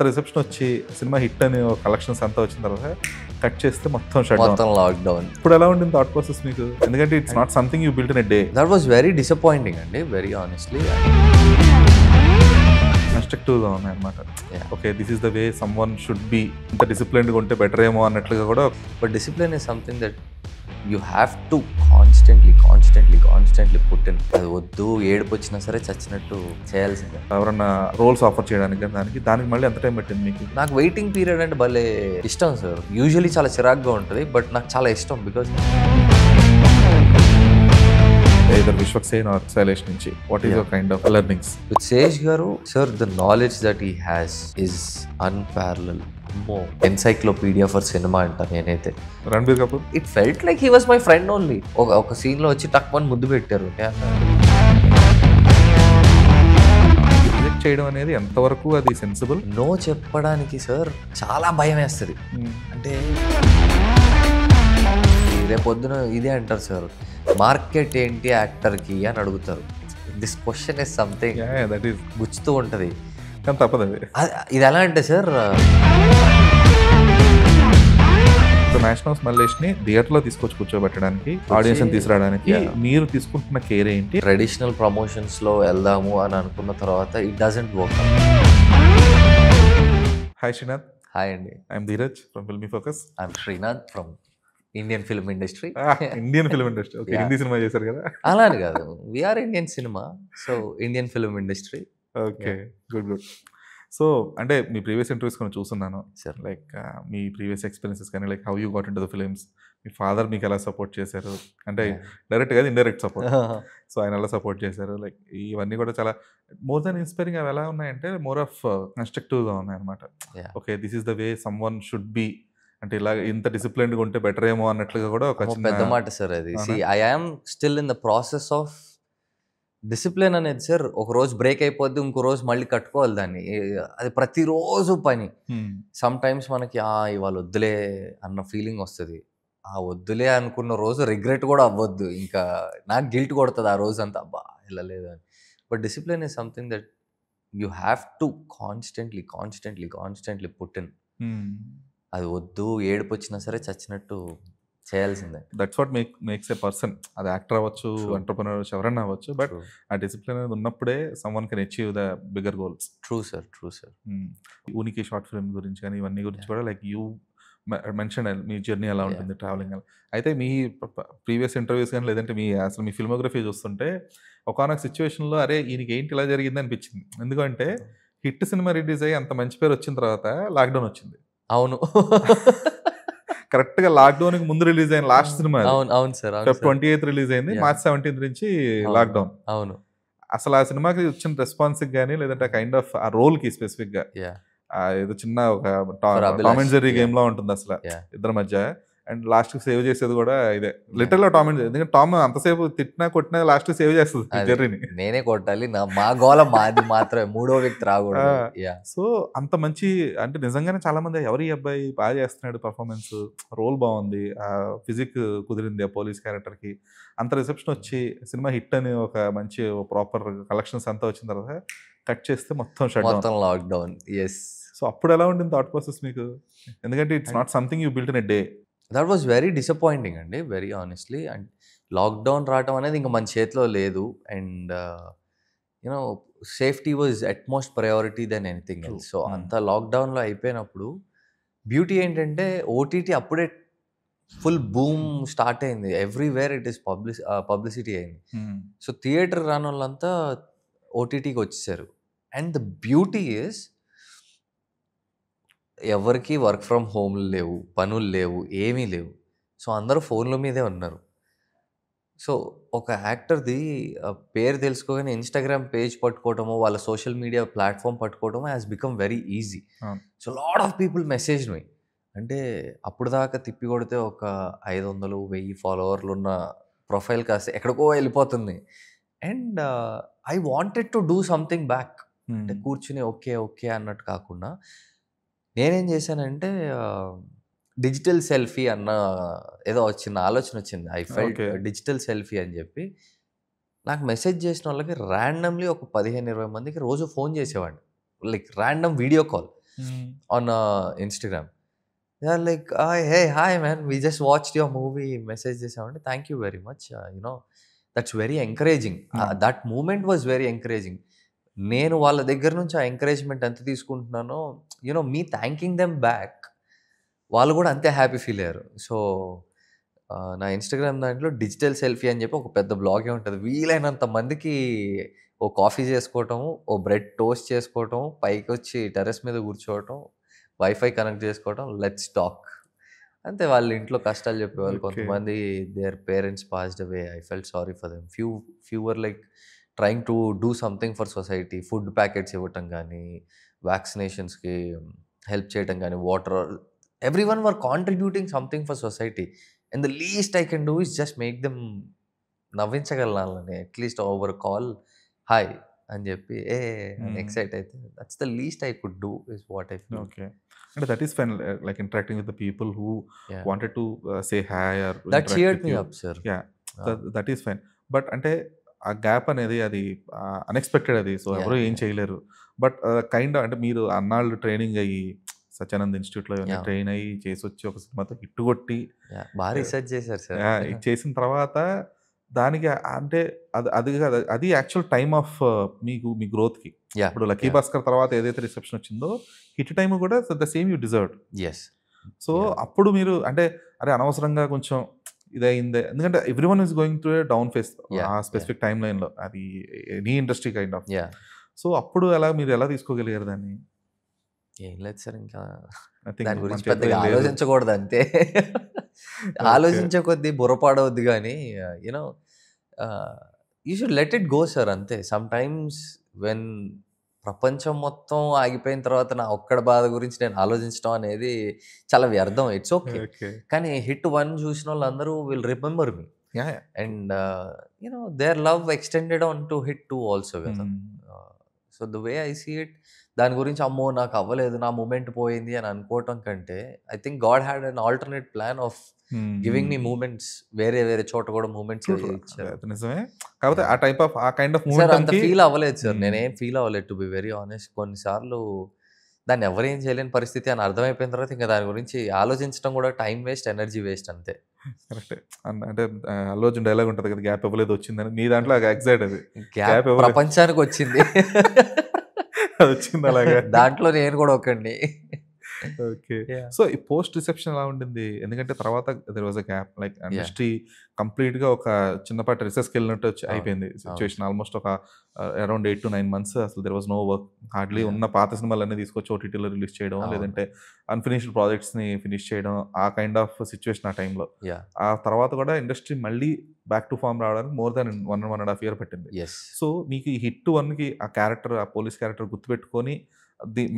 అంత రిసెప్షన్ వచ్చి cinema hit అని కలెక్షన్స్ అంతా వచ్చిన తర్వాత కట్ చేస్తే మొత్తం షట్ డౌన్. మొత్తం లాక్డౌన్. ఇప్పుడు ఎలా ఉండింది థాట్ ప్రాసెస్ మీకు? ఎందుకంటే it's not something you built in a day. That was very disappointing అండి, వెరీ ఆనెస్ట్లీ. కన్స్ట్రక్టివ్గా ఉన్నాయి అనమాట. Okay, this is the way some one should be, ఇంత డిసిప్లిన్గా ఉంటే బెటర్ ఏమో అన్నట్లుగా కూడా. But discipline is something that you have to constantly put in. అది వద్దు, ఏడుపు వచ్చినా సరే చచ్చినట్టు చేయాల్సిందే. ఎవరన్నా రోల్స్ ఆఫర్ చేయడానికి దానికి మళ్ళీ ఎంత టైం పట్టింది మీకు? నాకు వెయిటింగ్ పీరియడ్ అంటే భలే ఇష్టం సార్. యూజువలీ చాలా చిరాగ్గా ఉంటుంది, బట్ నాకు చాలా ఇష్టం. Because either Vishwaksena or Sailesh నుంచి what is your kind of learnings? With Sej garu, sir, the knowledge that he has is unparalleled. Encyclopedia for cinema anta nenayithe. Ranbir Kapoor, it felt like he was my friend only. Oka scene lo vachi takmani muddu pettaru. Reject చేయడం అనేది ఎంతవరకు అది sensible? No చెప్పడానికి sir చాలా భయం వేస్తుంది. అంటే రేపొద్దున ఇదే అంటారు సార్, మార్కెట్ ఏంటి యాక్టర్కి అని అడుగుతారు. This question is something that is గుచ్చుతూ ఉంటుంది. కానీ తప్పదు అది. ఇది ఎలా అంటే సార్, నేషనల్ హౌస్ మల్లేష్ని థియేటర్లో తీసుకొచ్చి కూర్చోబెట్టడానికి, ఆడియన్స్ని తీసుకురావడానికి మీరు తీసుకుంటున్న కేర్ ఏంటి? ట్రెడిషనల్ ప్రమోషన్స్లో వెళ్దాము అని అనుకున్న తర్వాత it doesn't work. Hi Srinath. Hi అండి. I'm Dheeraj from Filmy Focus. I'm Srinath from Indian film industry. Indian film industry. Okay, Hindi cinema చేశారు కదా? అలా అని కాదు, we're Indian cinema, so Indian film industry. Okay, good. So అంటే మీ ప్రీవియస్ ఇంటర్వ్యూస్ కొన్ని చూస్తున్నాను సార్. లైక్ మీ ప్రీవియస్ ఎక్స్పీరియన్సెస్ కానీ, like how you got into the films, మీ ఫాదర్ మీకు ఎలా సపోర్ట్ చేశారు, అంటే డైరెక్ట్ కాదు ఇండైరెక్ట్ సపోర్ట్. సో ఆయన ఎలా సపోర్ట్ చేశారు, లైక్ ఇవన్నీ కూడా చాలా మోర్ దాన్ ఇన్స్పైరింగ్. అవి ఎలా ఉన్నాయంటే మోర్ ఆఫ్ కన్స్ట్రక్టివ్గా ఉన్నాయన్నమాట. Okay, this is the way some one should be, అంటే ఇలా ఇంత డిసిప్లిన్డ్గా ఉంటే బెటర్ ఏమో అన్నట్లుగా కూడా ఒక పెద్ద మాట సార్ అది. I am still in the process of discipline అనేది సార్. ఒక రోజు బ్రేక్ అయిపోద్ది, ఇంకో రోజు మళ్ళీ కట్టుకోవాలి దాన్ని. అది ప్రతిరోజు పని. సమ్ టైమ్స్ మనకి ఇవాళ వద్దులే అన్న ఫీలింగ్ వస్తుంది. ఆ వద్దులే అనుకున్న రోజు రిగ్రెట్ కూడా అవ్వద్దు. ఇంకా నాకు గిల్ట్ కొడుతుంది ఆ రోజు అంతా, అబ్బా వెళ్ళలేదు అని. But discipline is something that you have to constantly put in. అది వద్దు, ఏడుపు వచ్చినా సరే చచ్చినట్టు చేయాల్సిందే. That's what makes a person. అది యాక్టర్ అవ్వచ్చు, ఎంటర్‌ప్రెన్యూర్ అవ్వచ్చు, ఎవరైనా అవ్వచ్చు. బట్ ఆ డిసిప్లిన్ అనేది ఉన్నప్పుడే some one can achieve the bigger goals. True sir. ఉనికి షార్ట్ ఫిల్మ్ గురించి కానీ ఇవన్నీ గురించి కూడా like you mention me journey ఎలా ఉంటుంది, ట్రావెలింగ్ ఎలా. అయితే మీ ప్రీవియస్ ఇంటర్వ్యూస్ కానీ లేదంటే అసలు మీ ఫిల్మోగ్రఫీ చూస్తుంటే ఒకానొక సిచ్యువేషన్లో అరే ఈయనకి ఏంటి ఇలా జరిగింది అనిపించింది. ఎందుకంటే హిట్ సినిమా రిలీజ్ అయ్యి అంత మంచి పేరు వచ్చిన తర్వాత లాక్డౌన్ వచ్చింది. అవును, కరెక్ట్ గా లాక్డౌన్ కి ముందు రిలీజ్ అయిన లాస్ట్ సినిమా. అవును సార్. Feb 28th రిలీజ్ అయింది, March 17th నుంచి లాక్డౌన్. అవును. అసలు ఆ సినిమాకి వచ్చిన రెస్పాన్స్ కానీ లేదంటే కైండ్ ఆఫ్ ఆ రోల్ కి స్పెసిఫిక్ గా ఏదో చిన్న ఒక టామ్ అండ్ జెర్రీ గేమ్ లో ఉంటుంది అసలు ఇద్దరి మధ్య. అండ్ లాస్ట్ సేవ్ చేసేది కూడా ఇదే లిటిల్ టామ్ అండ్ జెర్రీ. ఎందుకంటే టామ్ అంతసేపు తిట్టినా కొట్టినా లాస్ట్ సేవ్ చేస్తుంది జెర్రీని. నేనే కొట్టాలి, మా గోల మాది మాత్రమే, మూడో వ్యక్తి రాకూడదు. సో అంత మంచి, అంటే నిజంగానే చాలా మంది ఎవరి అబ్బాయి బాగా చేస్తున్నాడు, పర్ఫార్మెన్స్, రోల్ బాగుంది, ఆ ఫిజిక్ కుదిరింది ఆ పోలీస్ క్యారెక్టర్ కి, అంత రిసెప్షన్ వచ్చి సినిమా హిట్ అని ఒక మంచి ప్రాపర్ కలెక్షన్స్ అంతా వచ్చిన తర్వాత కట్ చేస్తే మొత్తం shut down, lockdown. Yes. So అప్పుడు ఎలా ఉండింది థాట్ ప్రాసెస్ మీకు? ఎందుకంటే it's not something you built in a day. That was very disappointing అండి, వెరీ ఆనెస్ట్లీ. అండ్ లాక్డౌన్ రావటం అనేది ఇంకా మన చేతిలో లేదు. And you know safety was utmost priority then anything else. So అంత లాక్డౌన్లో అయిపోయినప్పుడు బ్యూటీ ఏంటంటే ఓటీటీ అప్పుడే ఫుల్ బూమ్ స్టార్ట్ అయింది. ఎవ్రీవేర్ ఇట్ ఈస్ పబ్లిసిటీ అయింది. సో థియేటర్ రాని వాళ్ళంతా ఓటీటీకి వచ్చేసారు. అండ్ ద బ్యూటీ ఈస్ ఎవరికి వర్క్ ఫ్రమ్ హోమ్ లేవు, పనులు లేవు, ఏమీ లేవు. సో అందరూ ఫోన్ల మీదే ఉన్నారు. సో ఒక యాక్టర్ది పేరు తెలుసుకోగానే ఇన్స్టాగ్రామ్ పేజ్ పట్టుకోవటము, వాళ్ళ సోషల్ మీడియా ప్లాట్ఫామ్ పట్టుకోవటము has become very easy. So lot of people message me. అంటే అప్పుడు దాకా తిప్పి కొడితే ఒక 500,000 ఫాలోవర్లు ఉన్న ప్రొఫైల్ కాస్త ఎక్కడికో వెళ్ళిపోతుంది. And I wanted to do something back. అంటే కూర్చుని ఓకే అన్నట్టు కాకుండా నేనేం చేశానంటే డిజిటల్ సెల్ఫీ అన్న ఏదో ఆలోచన వచ్చింది. ఐ ఫెల్ట్ డిజిటల్ సెల్ఫీ అని చెప్పి నాకు మెసేజ్ చేసిన వాళ్ళకి ర్యాండమ్లీ ఒక 15-20 మందికి రోజు ఫోన్ చేసేవాడిని. Like random video call. on Instagram. They are like, hey, hi, man. We just watched your movie. Message this out. Thank you very much. That's very encouraging. That moment was very encouraging. నేను వాళ్ళ దగ్గర నుంచి ఆ encouragement ఎంత తీసుకుంటున్నానో మీ thanking them back వాళ్ళు కూడా అంతే happy feel అయ్యారు. సో నా ఇన్స్టాగ్రామ్ దాంట్లో డిజిటల్ సెల్ఫీ అని చెప్పి ఒక పెద్ద బ్లాగే ఉంటుంది. వీలైనంత మందికి ఓ కాఫీ చేసుకోవటం, ఓ బ్రెడ్ టోస్ట్ చేసుకోవటం, పైకి వచ్చి టెర్రస్ మీద కూర్చోవటం, వైఫై కనెక్ట్ చేసుకోవటం, లెట్స్ టాక్ అంతే. వాళ్ళ ఇంట్లో కష్టాలు చెప్పేవాళ్ళు. కొంతమంది their parents passed away. I felt sorry for them. Few were like trying to do something for society. Food packets ఇవ్వటం కానీ, వ్యాక్సినేషన్స్కి హెల్ప్ చేయటం కానీ, water, everyone were contributing something for society. And the least I can do is just make them నవ్వించగలని. At least over call hi అని చెప్పి excite అయితే that's the least I could do is what I feel. Okay, అంటే that is fine, like interacting with the people who wanted to say hi or that cheered me up sir. Ya, that is fine. But అంటే ఆ gap అనేది అది unexpected అది. So ఎవరు ఏం చేయలేరు. But kind అంటే మీరు అన్నాళ్ళు ట్రైనింగ్ అయ్యి సత్యానంద్ ఇన్స్టిట్యూట్లో ట్రైన్ అయ్యి చేసి వచ్చి ఒక సినిమాతో హిట్ కొట్టి బాగా రీసెర్చ్ చేశారు సార్. చేసిన తర్వాత దానికి అంటే అది అది యాక్చువల్ టైమ్ ఆఫ్ మీకు మీ గ్రోత్కి. ఇప్పుడు లక్కీ భాస్కర్ తర్వాత ఏదైతే రిసెప్షన్ వచ్చిందో హిట్ టైం కూడా the same you deserved. So అప్పుడు మీరు అంటే అరే అనవసరంగా కొంచెం ఇదైందే, ఎందుకంటే every one is going through a down face ఆ స్పెసిఫిక్ టైమ్ లైన్లో, అది any industry kind of. So అప్పుడు మీరు ఎలా తీసుకోగలిగారు దాన్ని? ఏం లేదు సార్, ఇంకా దాని గురించి పెద్దగా ఆలోచించకూడదు అంతే. ఆలోచించే కొద్దీ బుర్రపాడవద్దు కానీ you should let it go sir అంతే. సమ్ టైమ్స్ వెన్ ప్రపంచం మొత్తం ఆగిపోయిన తర్వాత నా ఒక్కడ బాధ గురించి నేను ఆలోచించడం అనేది చాలా వ్యర్థం. It's okay. కానీ హిట్ 1 చూసిన వాళ్ళందరూ will remember me and their love extended on to Hit 2 also కదా. So the way I see it, దాని గురించి అమ్మో నాకు అవ్వలేదు, నా మూమెంట్ పోయింది అని అనుకోవటం కంటే I think God had an alternate plan of giving me moments. వేరే చోట కూడా మూమెంట్స్ నిజమే. కాకపోతే ఆ టైప్ ఆఫ్ ఆ కైండ్ ఆఫ్ సార్ అంత ఫీల్ అవ్వలేదు సార్. నేనేం ఫీల్ అవ్వలేదు టు బి వెరీ ఆనెస్ట్. కొన్నిసార్లు దాన్ని ఎవరేం చేయలేని పరిస్థితి అని అర్థమైపోయిన తర్వాత ఇంకా దాని గురించి ఆలోచించడం కూడా టైం వేస్ట్, ఎనర్జీ వేస్ట్ అంతే. కరెక్టే. అంటే అల్లు అర్జున్ డైలాగ్ ఉంటుంది కదా, గ్యాప్ ఇవ్వలేదు వచ్చిందని. మీ దాంట్లో ఎగ్జాక్ట్ అది గ్యాప్ ప్రపంచానికి వచ్చింది. అది వచ్చింది అలాగే. దాంట్లో నేను కూడా ఒకండి. ఓకే. సో ఈ పోస్ట్ రిసెప్షన్ ఎలా ఉండింది? ఎందుకంటే తర్వాత there was a gap, like industry కంప్లీట్గా ఒక చిన్నపాటి రిసెస్కి వెళ్ళినట్టు అయిపోయింది సిచ్యువేషన్. ఆల్మోస్ట్ ఒక అరౌండ్ 8 to 9 months అసలు there was no work. Hardly ఉన్న పాత సినిమాలన్నీ తీసుకొచ్చి ఓటీటీలో రిలీజ్ చేయడం, లేదంటే అన్ఫినిష్డ్ ప్రాజెక్ట్స్ని ఫినిష్ చేయడం, ఆ కైండ్ ఆఫ్ సిచ్యువేషన్ ఆ టైంలో. ఆ తర్వాత కూడా ఇండస్ట్రీ మళ్ళీ బ్యాక్ టు ఫామ్ రావడానికి మోర్ దాన్ 1.5 years పట్టింది. సో మీకు ఈ హిట్ 1కి ఆ క్యారెక్టర్, ఆ పోలీస్ క్యారెక్టర్ గుర్తుపెట్టుకొని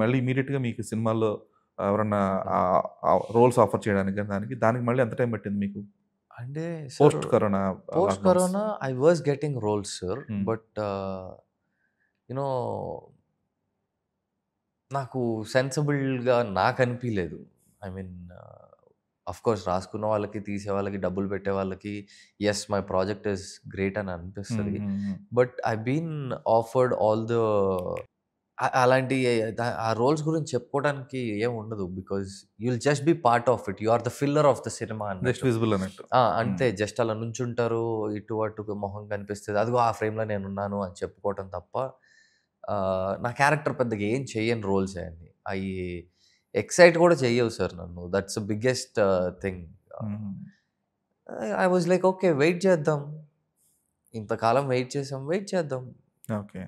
మళ్ళీ ఇమీడియట్గా మీకు సినిమాల్లో ఎవరన్నా రోల్స్ ఆఫర్ చేయడానికి దానికి మళ్ళీ ఎంత టైం పట్టింది మీకు? అంటే post corona I was getting roles sir. But నాకు సెన్సిబుల్గా నాకు అనిపించలేదు. ఐ మీన్ అఫ్కోర్స్ రాసుకున్న వాళ్ళకి, తీసే వాళ్ళకి, డబ్బులు పెట్టే వాళ్ళకి yes my project is great అని అనిపిస్తుంది. But I been offered all the అలాంటి ఆ రోల్స్ గురించి చెప్పుకోవడానికి ఏం ఉండదు. Because you'll just be part of it. You are the filler of the cinema అన్నట్టు. అంతే. జస్ట్ అలా నుంచుంటారు, ఇటు అటు మొహం కనిపిస్తుంది, అదిగో ఆ ఫ్రేమ్లో నేను ఉన్నాను అని చెప్పుకోవటం తప్ప నా క్యారెక్టర్ పెద్దగా ఏం చెయ్యని రోల్స్ అయ్యండి. అవి ఎక్సైట్ కూడా చెయ్యవు సార్ నన్ను. That's biggest thing. I was like okay wait చేద్దాం, ఇంతకాలం వెయిట్ చేద్దాం. ఓకే.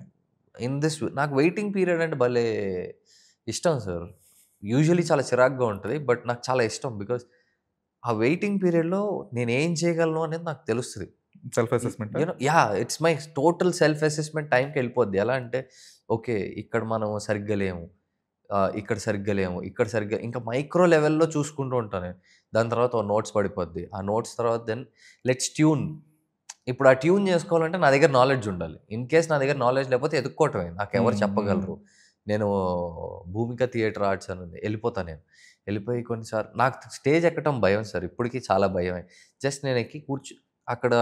ఇన్ దిస్ నాకు వెయిటింగ్ పీరియడ్ అంటే భలే ఇష్టం సార్. యూజువలీ చాలా చిరాకుగా ఉంటుంది, బట్ నాకు చాలా ఇష్టం. బికాజ్ ఆ వెయిటింగ్ పీరియడ్లో నేను ఏం చేయగలను అనేది నాకు తెలుస్తుంది. Self assessment. It's my total self assessment టైంకి వెళ్ళిపోద్ది. ఎలా అంటే ఓకే ఇక్కడ మనం సరిగ్గా లేము, ఇక్కడ సరిగ్గా ఇంకా మైక్రో లెవెల్లో చూసుకుంటూ ఉంటాను నేను. దాని తర్వాత నోట్స్ పడిపోద్ది. ఆ నోట్స్ తర్వాత దెన్ లెట్స్ ట్యూన్. ఇప్పుడు ఆ ట్యూన్ చేసుకోవాలంటే నా దగ్గర నాలెడ్జ్ ఉండాలి. ఇన్ కేస్ నా దగ్గర నాలెడ్జ్ లేకపోతే ఎదుక్కోవటమే. నాకు ఎవరు చెప్పగలరు? నేను భూమిక థియేటర్ ఆర్ట్స్ అని వెళ్ళిపోతాను. నేను వెళ్ళిపోయి కొన్నిసార్లు నాకు స్టేజ్ ఎక్కడం భయం సార్, ఇప్పటికీ చాలా భయమే. జస్ట్ నేను ఎక్కి అక్కడ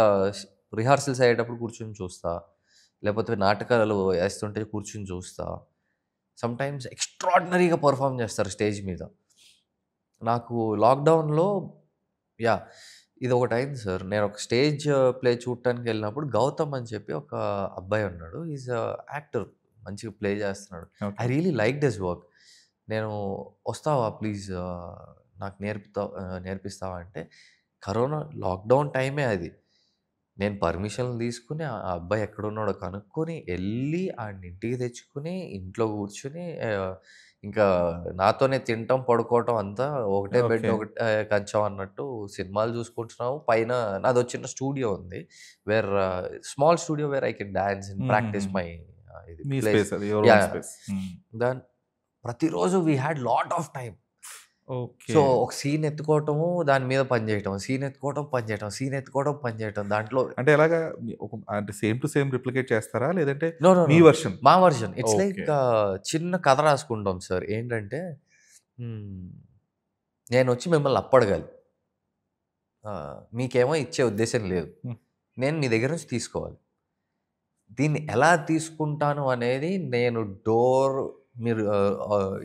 రిహార్సల్స్ అయ్యేటప్పుడు కూర్చొని చూస్తా, లేకపోతే నాటకాలు వేస్తుంటే కూర్చొని చూస్తా. సమ్‌టైమ్స్ ఎక్స్‌ట్రార్డినరీగా పెర్ఫార్మ్ చేస్తారు స్టేజ్ మీద. నాకు లాక్‌డౌన్‌లో యాహ్! ఇదొకటయింది సార్. నేనొక స్టేజ్ ప్లే చూడటానికెళ్ళినప్పుడు 'గౌతమ్' అని చెప్పి ఒక అబ్బాయి ఉన్నాడు. He is actor. మంచిగా ప్లే చేస్తున్నాడు. I okay. Really liked his work. నేను "వస్తావా ప్లీజ్ నాకు నేర్పిస్తావా?" అంటే కరోనా లాక్‌డౌన్ టైమే అది. నేను పర్మిషన్‌లు తీసుకొని ఆ అబ్బాయి ఎక్కడున్నాడో కనుక్కొని, ఎళ్లి ఆడిని ఇంటికి తెచ్చుకొని, ఇంట్లో కూర్చొని ఇంకా నాతోనే తినటం, పడుకోవటం అంతా ఒకటే బెడ్, ఓకే. ఒకటే కంచం అన్నట్టు సినిమాలు చూసుకుంటున్నాము. పైన నాదో చిన్న స్టూడియో ఉంది. Small studio where I can dance and practise హుహుహు. మై ఇది మీ ప్లేస్. స్పేస్ అది. Your own yeah! స్పేస్. దాన్ ప్రతిరోజు we had lot of time. Okay. So, ఒక సీన్ ఎత్తుకోవటము, దాని మీద పని చేయటం. సీన్ ఎత్తుకోవటం, పని చేయటం. సీన్ ఎత్తుకోవడం, పని చేయటం. దాంట్లో అంటే ఎలాగా అంటే సేమ్ టు సేమ్ రిప్లికేట్ చేస్తారా? లేదంటే నో. నో. మీ నో. వెర్షన్? మా వర్షన్. It's okay. లైక్ చిన్న కథ రాసుకుంటాం సార్. ఏంటంటే హ్మ్. నేనొచ్చి మిమ్మల్ని అప్పడగాలి. మీకేమో ఇచ్చే ఉద్దేశ్యం లేదు. హ్మ్. నేను మీ దగ్గర నుంచి తీసుకోవాలి. దీన్ని ఎలా తీసుకుంటాను అనేది నేను డోర్ మీరు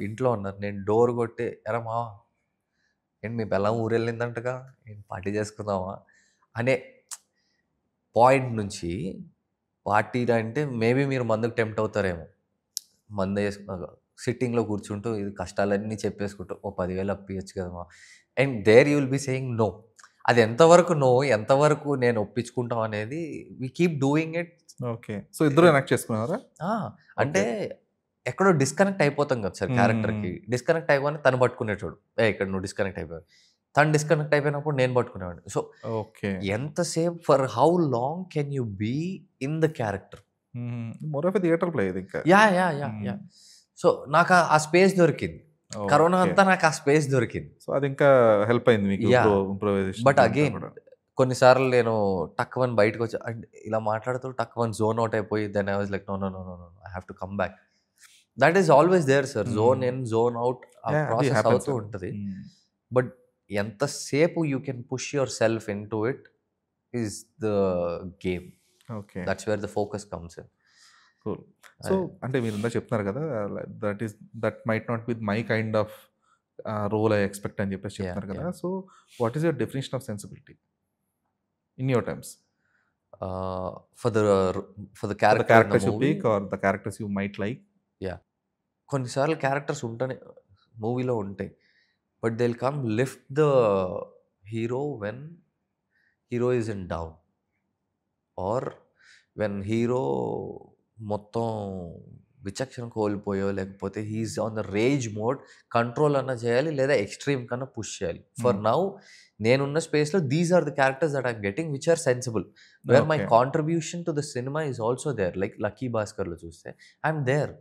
ఇంట్లో ఉన్నారు. నేను డోర్ కొట్టి "ఏరా మావ ఏంటి మీ పెళ్ళాం ఊరెళ్ళిందంటగా? ఏంటి పార్టీ చేసుకుందామా?" అనే పాయింట్ నుంచి పార్టీలంటే మేబీ మీరు మందుకు టెంప్ట్ అవుతారేమో. సిట్టింగ్‌లో కూర్చుంటూ ఇది కష్టాలన్నీ చెప్పేసుకుంటూ, "ఓ 10,000 అప్పియొచ్చు కదా మా" and there you will be saying no. అది ఎంతవరకు నో, ఎంతవరకు నేను ఒప్పించుకుంటాం అనేది we keep doing it. Okay. So, ఇద్దరు ఎనక్ట్ చేసుకునేవారా? ఆ! ఓకే. అంటే ఎక్కడో డిస్కనెక్ట్ అయిపోతాం కదా సార్ హుహుహు. క్యారెక్టర్‌కి. డిస్కనెక్ట్ అవ్వగానే తను పట్టుకునేటోడు. ఇక్కడ నువ్వు డిస్కనెక్ట్ అయిపోయావు. తను డిస్కనెక్ట్ అయిపోయినప్పుడు నేను పట్టుకునేవాడిని. So, okay. ఎంతసేపు how long can you be in the character? హుహు. More of a theatre play ఇదింకా. హ్మ్. యాహ్! సో, నాకు ఆ స్పేస్ దొరికింది. Corona okay. అంతా నాకు ఆ స్పేస్ దొరికింది. సో, అదింకా హెల్ప్ అయింది మీకు యాహ్! బట్ ఇంప్రూవైజేషన్‌కి అంతా అగైన్ కూడా. కొన్ని సార్లు నేను టక్కుమని బయటకొచ్చి అంటే ఇలా మాట్లాడుతూ టక్కుమని జోన్ ఔట్ అయిపోయి then I was like no, no, no, no, no. I have to come back. That is always there sir. Zone hmm. In, zone out ఆ అది ప్రాసెస్ హ్యాపెన్స్ అవుతూ అది. ఉంటది. హ్మ్. బట్ ఎంతసేపు you can push yourself into it is the game. Okay. That's where the focus comes in. Cool. So, అంటే మీరిందాక చెప్తున్నారు కదా! That might not be my kind of role I expect అని చెప్పేసి చెప్తున్నారు కదా! Yeah! So, what is your definition of sensibility in your terms? For the for the for the character in the characters you movie pick or the characters you might like? Yeah! కొన్నిసార్లు characters ఉంటనే మూవీలో ఉంటాయి. But they will come lift the hero when hero is in down or when hero మొత్తం విచక్షణ కోల్పోయో, లేకపోతే he is on the rage mode control అన్నా చేయాలి, లేదా ఎక్స్‌ట్రీమ్ కన్నా పుష్ చేయాలి. ఫర్ హ్మ్. నౌ నేనున్న స్పేస్‌లో these are the characters that I'm getting which are sensible. Where my okay. Contribution to the cinema is also there. Like 'Lucky భాస్కర్‌లో' చూస్తే ఐయామ్ దేర్.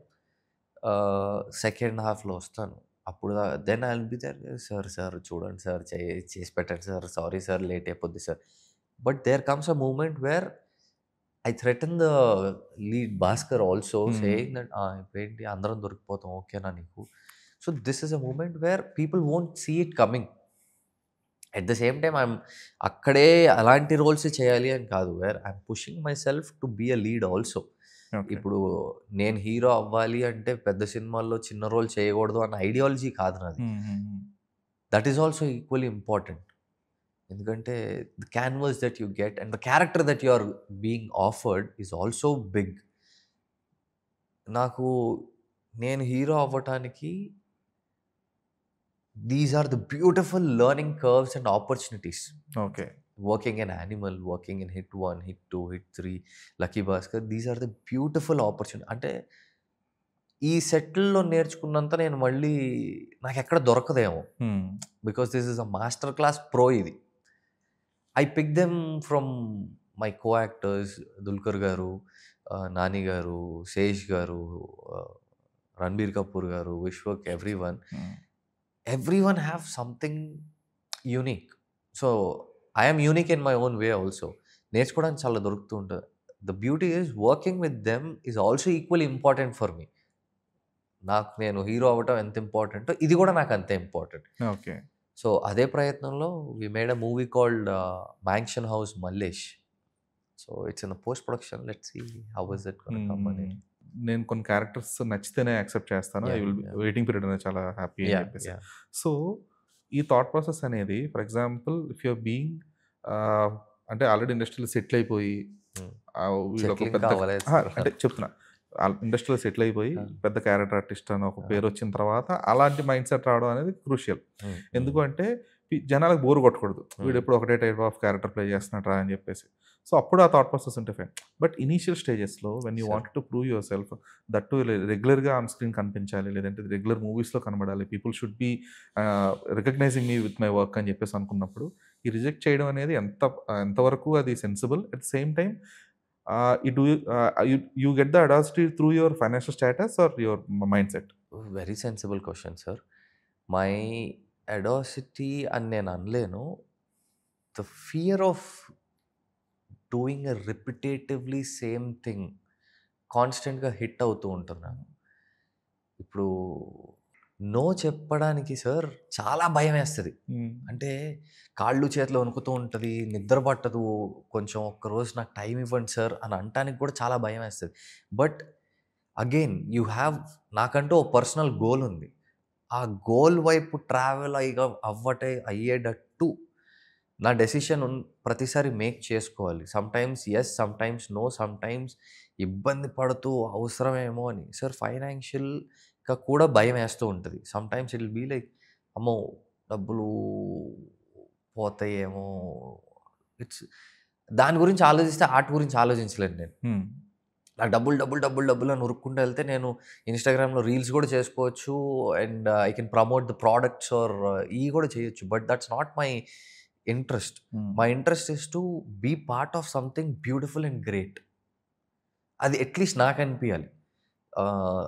సెకండ్ హాఫ్‌లో వస్తాను. అప్పుడు then I will be there. Sir, sir చూడండి sir, చేసి పెట్టండి sir. Sorry sir late అయిపోద్ది సార్. But there comes a moment where I threaten the lead Bhaskar also hmm. Saying that ఇప్పుడేంటి అందరం దొరికిపోతాం ఓకేనా నీకు? So this is a moment where people won't see it coming. At the same time అక్కడే అలాంటి రోల్సే చేయాలి అని కాదు. Where I'm pushing myself to be a lead also. Okay. ఇప్పుడు నేను హీరో అవ్వాలి అంటే పెద్ద సినిమాల్లో చిన్న రోల్ చేయకూడదు అన్న ఐడియాలజీ కాదు నాది. Hmm. Hmm. Hmm. That is also equally important. ఎందుకంటే the canvas that you get and the character that you are being offered is also big. నాకు నేను హీరో అవ్వటానికి these are the beautiful learning curves and opportunities. Okay. Working in Animal, working in hit 1, hit 2, Hit 3, Lucky Bhaskar these are the beautiful opportunity. అంటే ఈ సెట్‌ల్లో నేర్చుకున్నంత నేను మళ్ళీ నాకెక్కడ దొరకదేమో. Hmm. Because this is a master class pro ఇది. I pick them from my co actors 'Dulquer' garu, 'Nani' garu, 'Sesh' garu, ah, 'Ranbir Kapoor' garu, 'Vishwak' everyone. Hmm. Everyone have something unique. So, I am unique in my own way also. నేర్చుకోవడానికి చాలా దొరుకుతూ ఉంటది. The beauty is working with them is also equally important for me. నేను hero అవ్వటం ఎంత ఇంపార్టెంటో ఇది కూడా నాకు అంతే ఇంపార్టెంట్. ఓకే. సో, అదే ప్రయత్నంలో we made a movie called 'Mansion house Mallesh.' So, it's in the post production. Let's see how is it gonna come hmm. అనేది. నేను కొన్ని క్యారెక్టర్స్ నచ్చితేనే యాక్సెప్ట్ చేస్తాను. I yeah! Will yeah! Waiting period అనేది చాలా happy అని యాహ్! చెప్పేసి. Yeah! So, ఈ థాట్ ప్రాసెస్ అనేది for example if you are being అంటే ఆల్రెడీ ఇండస్ట్రీలో సెటిల్ అయిపోయి హ్మ్. వీళ్ళొక సెటిల్ ఇంకా పెద్ద అవ్వలేదు అహా! సార్. అంటే చెప్తున్నా. ఇండస్ట్రీలో సెటిల్ అయిపోయి ఆ! పెద్ద క్యారెక్టర్ ఆర్టిస్ట్ అని ఒక ఆ! పేరొచ్చిన తర్వాత అలాంటి మైండ్ సెట్ రావడం అనేది క్రూషియల్. హ్మ్. ఎందుకు హ్మ్. అంటే జనాలకు బోర్ కొట్టకూడదు. హ్మ్. వీడెప్పుడు ఒకటే టైప్ ఆఫ్ క్యారెక్టర్ ప్లే చేస్తున్నాడురా అని చెప్పేసి. సో, అప్పుడు ఆ థాట్ ప్రాసెస్ ఉంటే ఫైన్. బట్ ఇనీషియల్ స్టేజెస్‌లో when you sir. Wanted to prove yourself that too రెగ్యులర్‌గా ఆన్ స్క్రీన్ కనిపించాలి. లేదంటే రెగ్యులర్ మూవీస్‌లో కనబడాలి. People should be recognising me with my work అని చెప్పేసి అనుకున్నప్పుడు, ఈ రిజెక్ట్ చేయడం అనేది ఎంతవరకు అది sensible. At the same time you do you get the audacity through your financial status or your mindset? Very sensible question sir. My audacity అని నేను అనలేను. The fear of doing a రిపిటేటివ్‌లీ same thing కాన్స్టెంట్‌గా hit అవుతూ ఉంటున్నాను. ఇప్పుడు no చెప్పడానికి sir చాలా భయమేస్తది. హ్మ్. అంటే కాళ్ళు, చేతులు వణుకుతూ ఉంటది. నిద్ర పట్టదు. కొంచెం ఒక్కరోజు నాకు టైం ఇవ్వండి సార్ అని అనటానికి కూడా చాలా భయమేస్తది. బట్ అగైన్ యూ హ్యావ్ నాకంటూ ఓ పర్సనల్ గోల్ ఉంది. ఆ గోల్ వైపు ట్రావెల్ అయ్యేటట్టు నా డెసిషన్ ప్రతిసారి మేక్ చేసుకోవాలి. Sometimes yes, sometimes no, sometimes ఇబ్బంది పడుతూ అవసరమేమో అని. సార్ ఫైనాన్షియల్‌గా కూడా భయమేస్తూ ఉంటది. Sometimes it will be like అమ్మో! డబ్బులు పోతాయేమో! ఇట్స్ దాని గురించి ఆలోచిస్తే ఆర్ట్ గురించి ఆలోచించలేను నేను. హ్మ్. నాకు డబ్బులు, డబ్బులు, డబ్బులు, డబ్బులు అని ఉరుక్కుంటూ ఎళ్తే నేను ఇన్‌స్టాగ్రామ్‌లో రీల్స్ గూడా చేసుకోవచ్చు. And I can promote the products or ఇయి గూడా చేయొచ్చు. But that's not my interest. Hmm. My interest is to be part of something beautiful and great. అది అట్‌లీస్ట్ నాకనిపియాలి.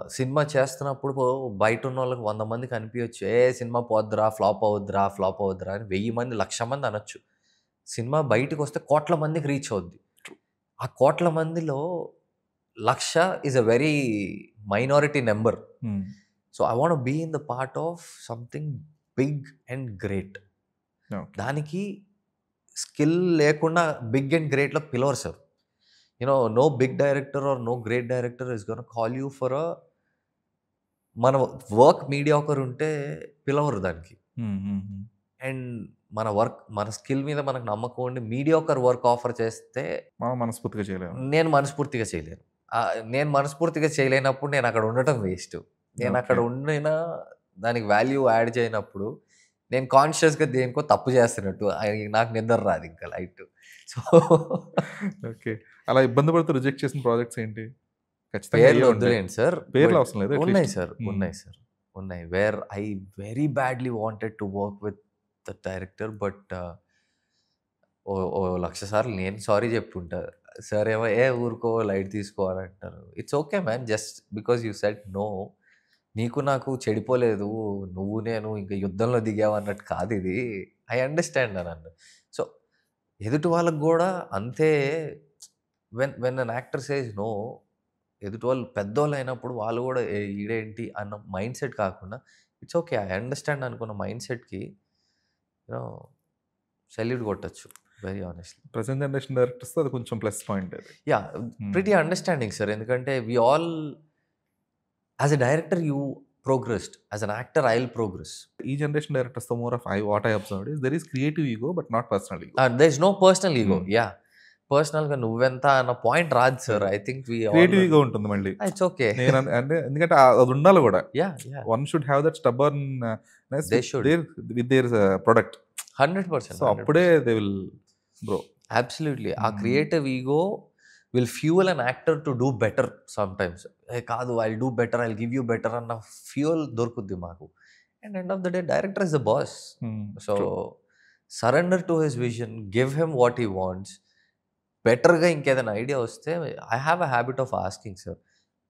సినిమా చేస్తున్నప్పుడు బయటున్నోళ్ళకి 100 మందికి అనిపియొచ్చు. ఏ సినిమా పోద్దిరా, ఫ్లాప్ అవుద్దిరా, ఫ్లాప్ అవుద్దిరా అని 1000 మంది, 1,00,000 మంది అనొచ్చు. సినిమా బయటికొస్తే కోట్ల మందికి రీచ్ అవుద్ది. ఆ కోట్ల మందిలో 1,00,000 is a very minority number. Hmm. So, I want be in the part of something big and great. Okay. దానికి స్కిల్ లేకుండా బిగ్ అండ్ గ్రేట్‌లో పిలవరు sir. No big director or no great director is gonna call you for మన work mediocre ఉంటే పిలవరు దానికి. హ్మ్. Hmm. హ్మ్. అండ్ మన స్కిల్ మీద మనకు నమ్మకం ఉండి మీడియాకర్ వర్క్ ఆఫర్ చేస్తే మనం మనస్ఫూర్తిగా చేయలేము. నేను మనస్ఫూర్తిగా చేయలేను. నేను మనస్ఫూర్తిగా చేయలేనప్పుడు నేనక్కడ ఉండటం వేస్ట్. నేనక్కడ ఓకే. ఉండినా దానికి వాల్యూ యాడ్ చేయనప్పుడు, నేను కాన్షియస్‌గా దేనికో తప్పు చేస్తున్నట్టు. నాకు నిద్ర రాదింక లైట్. So, okay. అలా ఇబ్బంది పడుతూ రిజెక్ట్ చేసిన ప్రాజెక్ట్స్ ఏంటి? ఖచ్చితంగా పేర్లు అయ్యే ఉంటాయి. వద్దులేండి సార్. పేర్లు బట్ అవసరం లేదు ఉన్నాయి అట్‌లీస్ట్. సార్. హ్మ్. ఉన్నాయి సార్. ఉన్నాయి. Where I very badly wanted to work with the director. But ఓ ఓ 1,00,000 సార్లు నేను సారీ చెప్పుంటా. సార్ ఏమో "ఏ ఊరుకో లైట్ తీసుకో" అని అంటారు. It's okay man. Just because you said no. నీకు నాకు చెడిపోలేదు. నువ్వు నేను ఇంక యుద్ధంలో దిగాము అన్నట్టు కాదిది. ఐ అండర్‌స్టాండ్ అన్నాను. సో, ఎదుటి వాళ్ళకి గూడా అంతే when when an actor says no, ఎదుటి వాళ్ళు పెద్దోళ్ళయినప్పుడు వాళ్ళు గూడా ఈడేంటి అన్న మైండ్‌సెట్ కాకుండా ఇట్స్ ఓకే. ఐ అండర్‌స్టాండ్ అనుకున్న మైండ్‌సెట్‌కి యూ నో సెల్యూట్ కొట్టొచ్చు. Very honestly. ప్రెజెంట్ జనరేషన్ డైరెక్టర్స్‌తో అది కొంచెం ప్లస్ పాయింట్ అది. Yeah! Hmm. Pretty understanding sir. ఎందుకంటే we all as a director you progressed. As an actor I will progress. ఈ generation డైరెక్టర్స్‌తో more of what I observed is there is creative ego but not personal ego. There is no personal ego. Hmm. Yeah! పర్సనల్‌గా నువ్వెంత అన్న point రాదు sir. లేదు. I think we all creative ego ఉంటుంది మళ్ళీ. It's okay. అంటే ఎందుకంటే అది ఉండాలి గూడా. Yeah! Yeah! One should have that stubbornness they should. With their product. 100%. So, అప్పుడే 100%. They will grow. Absolutely. Ah hmm. Creative ego will fuel an actor to do better sometimes. కాదు I will do better, I will give you better అన్న fuel దొరుకుద్ది మాకు. And end of the day director is the boss. హ్మ్. So, true. Surrender to his vision, give him what he wants. బెటర్‌గా ఇంకేదైనా idea వస్తే I have a habit of asking sir.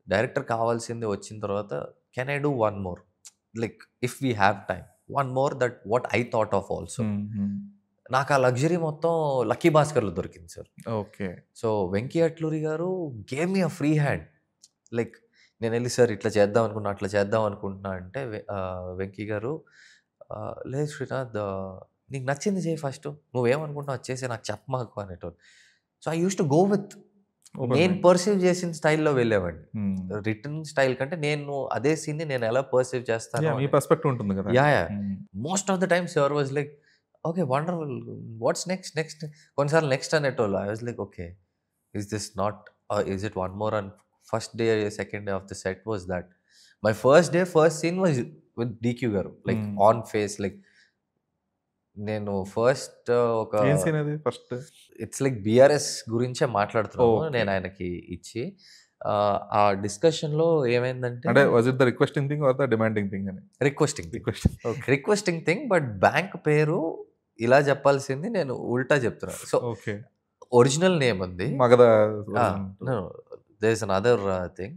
Director కావాల్సింది వచ్చిన తర్వాత can I do one more? Like if we have time. One more that what I thought of also. Hmm. Hmm. నాకు ఆ luxury మొత్తం 'Lucky భాస్కర్‌లో' దొరికింది sir. Okay. So, 'Venky Atluri' garu gave me a free hand. Like నేనెళ్ళి sir ఇట్లా చేద్దాం అనుకున్నా, అట్లా చేద్దాం అనుకుంటున్నా అంటే వెంకీ గారు లేదు శ్రీనాథ్ నీకు నచ్చింది చెయ్యి ఫస్టు. నువ్వేమనుకుంటున్నావో అది చేసేయి నాకు చెప్పమాకు అనేటోళ్ళు. So, I used to go with open నేను మైండ్. పర్సీవ్ చేసిన స్టైల్‌లో వెళ్ళేవాడిని. రిటర్న్ స్టైల్ కంటే నేను అదే సీన్‌ని నేను ఎలా పర్సీవ్ చేస్తానో యాహ్! మీ అని. పర్స్పెక్టివ్ ఉంటుంది కదా! Yeah! Most of the time sir was like, "okay, wonderful. What's next? Next?" కొన్నిసార్లు నెక్స్ట్ అనేటోళ్ళు. I was like, "okay. Is this not is it one more?" And first day, second day of the set was that. My first day, first scene was with DQ garu. Like on face, like నేను first ఒక ఏం scene అది first? It's like BRS గురించే మాట్లాడుతున్నాము. Okay. నేను ఆయనకి ఇచ్చి ఆ డిస్కషన్‌లో ఏమైందంటే అంటే was it the requesting thing or the demanding thing అని? Requesting thing. Request. Okay. Requesting thing, but bank పేరు ఇలా చెప్పాల్సింది నేను ఉల్టా చెప్తున్నా. So, okay. ఒరిజినల్ నేమ్ ఉంది. మగధ ఆ! Original. No, there is another thing.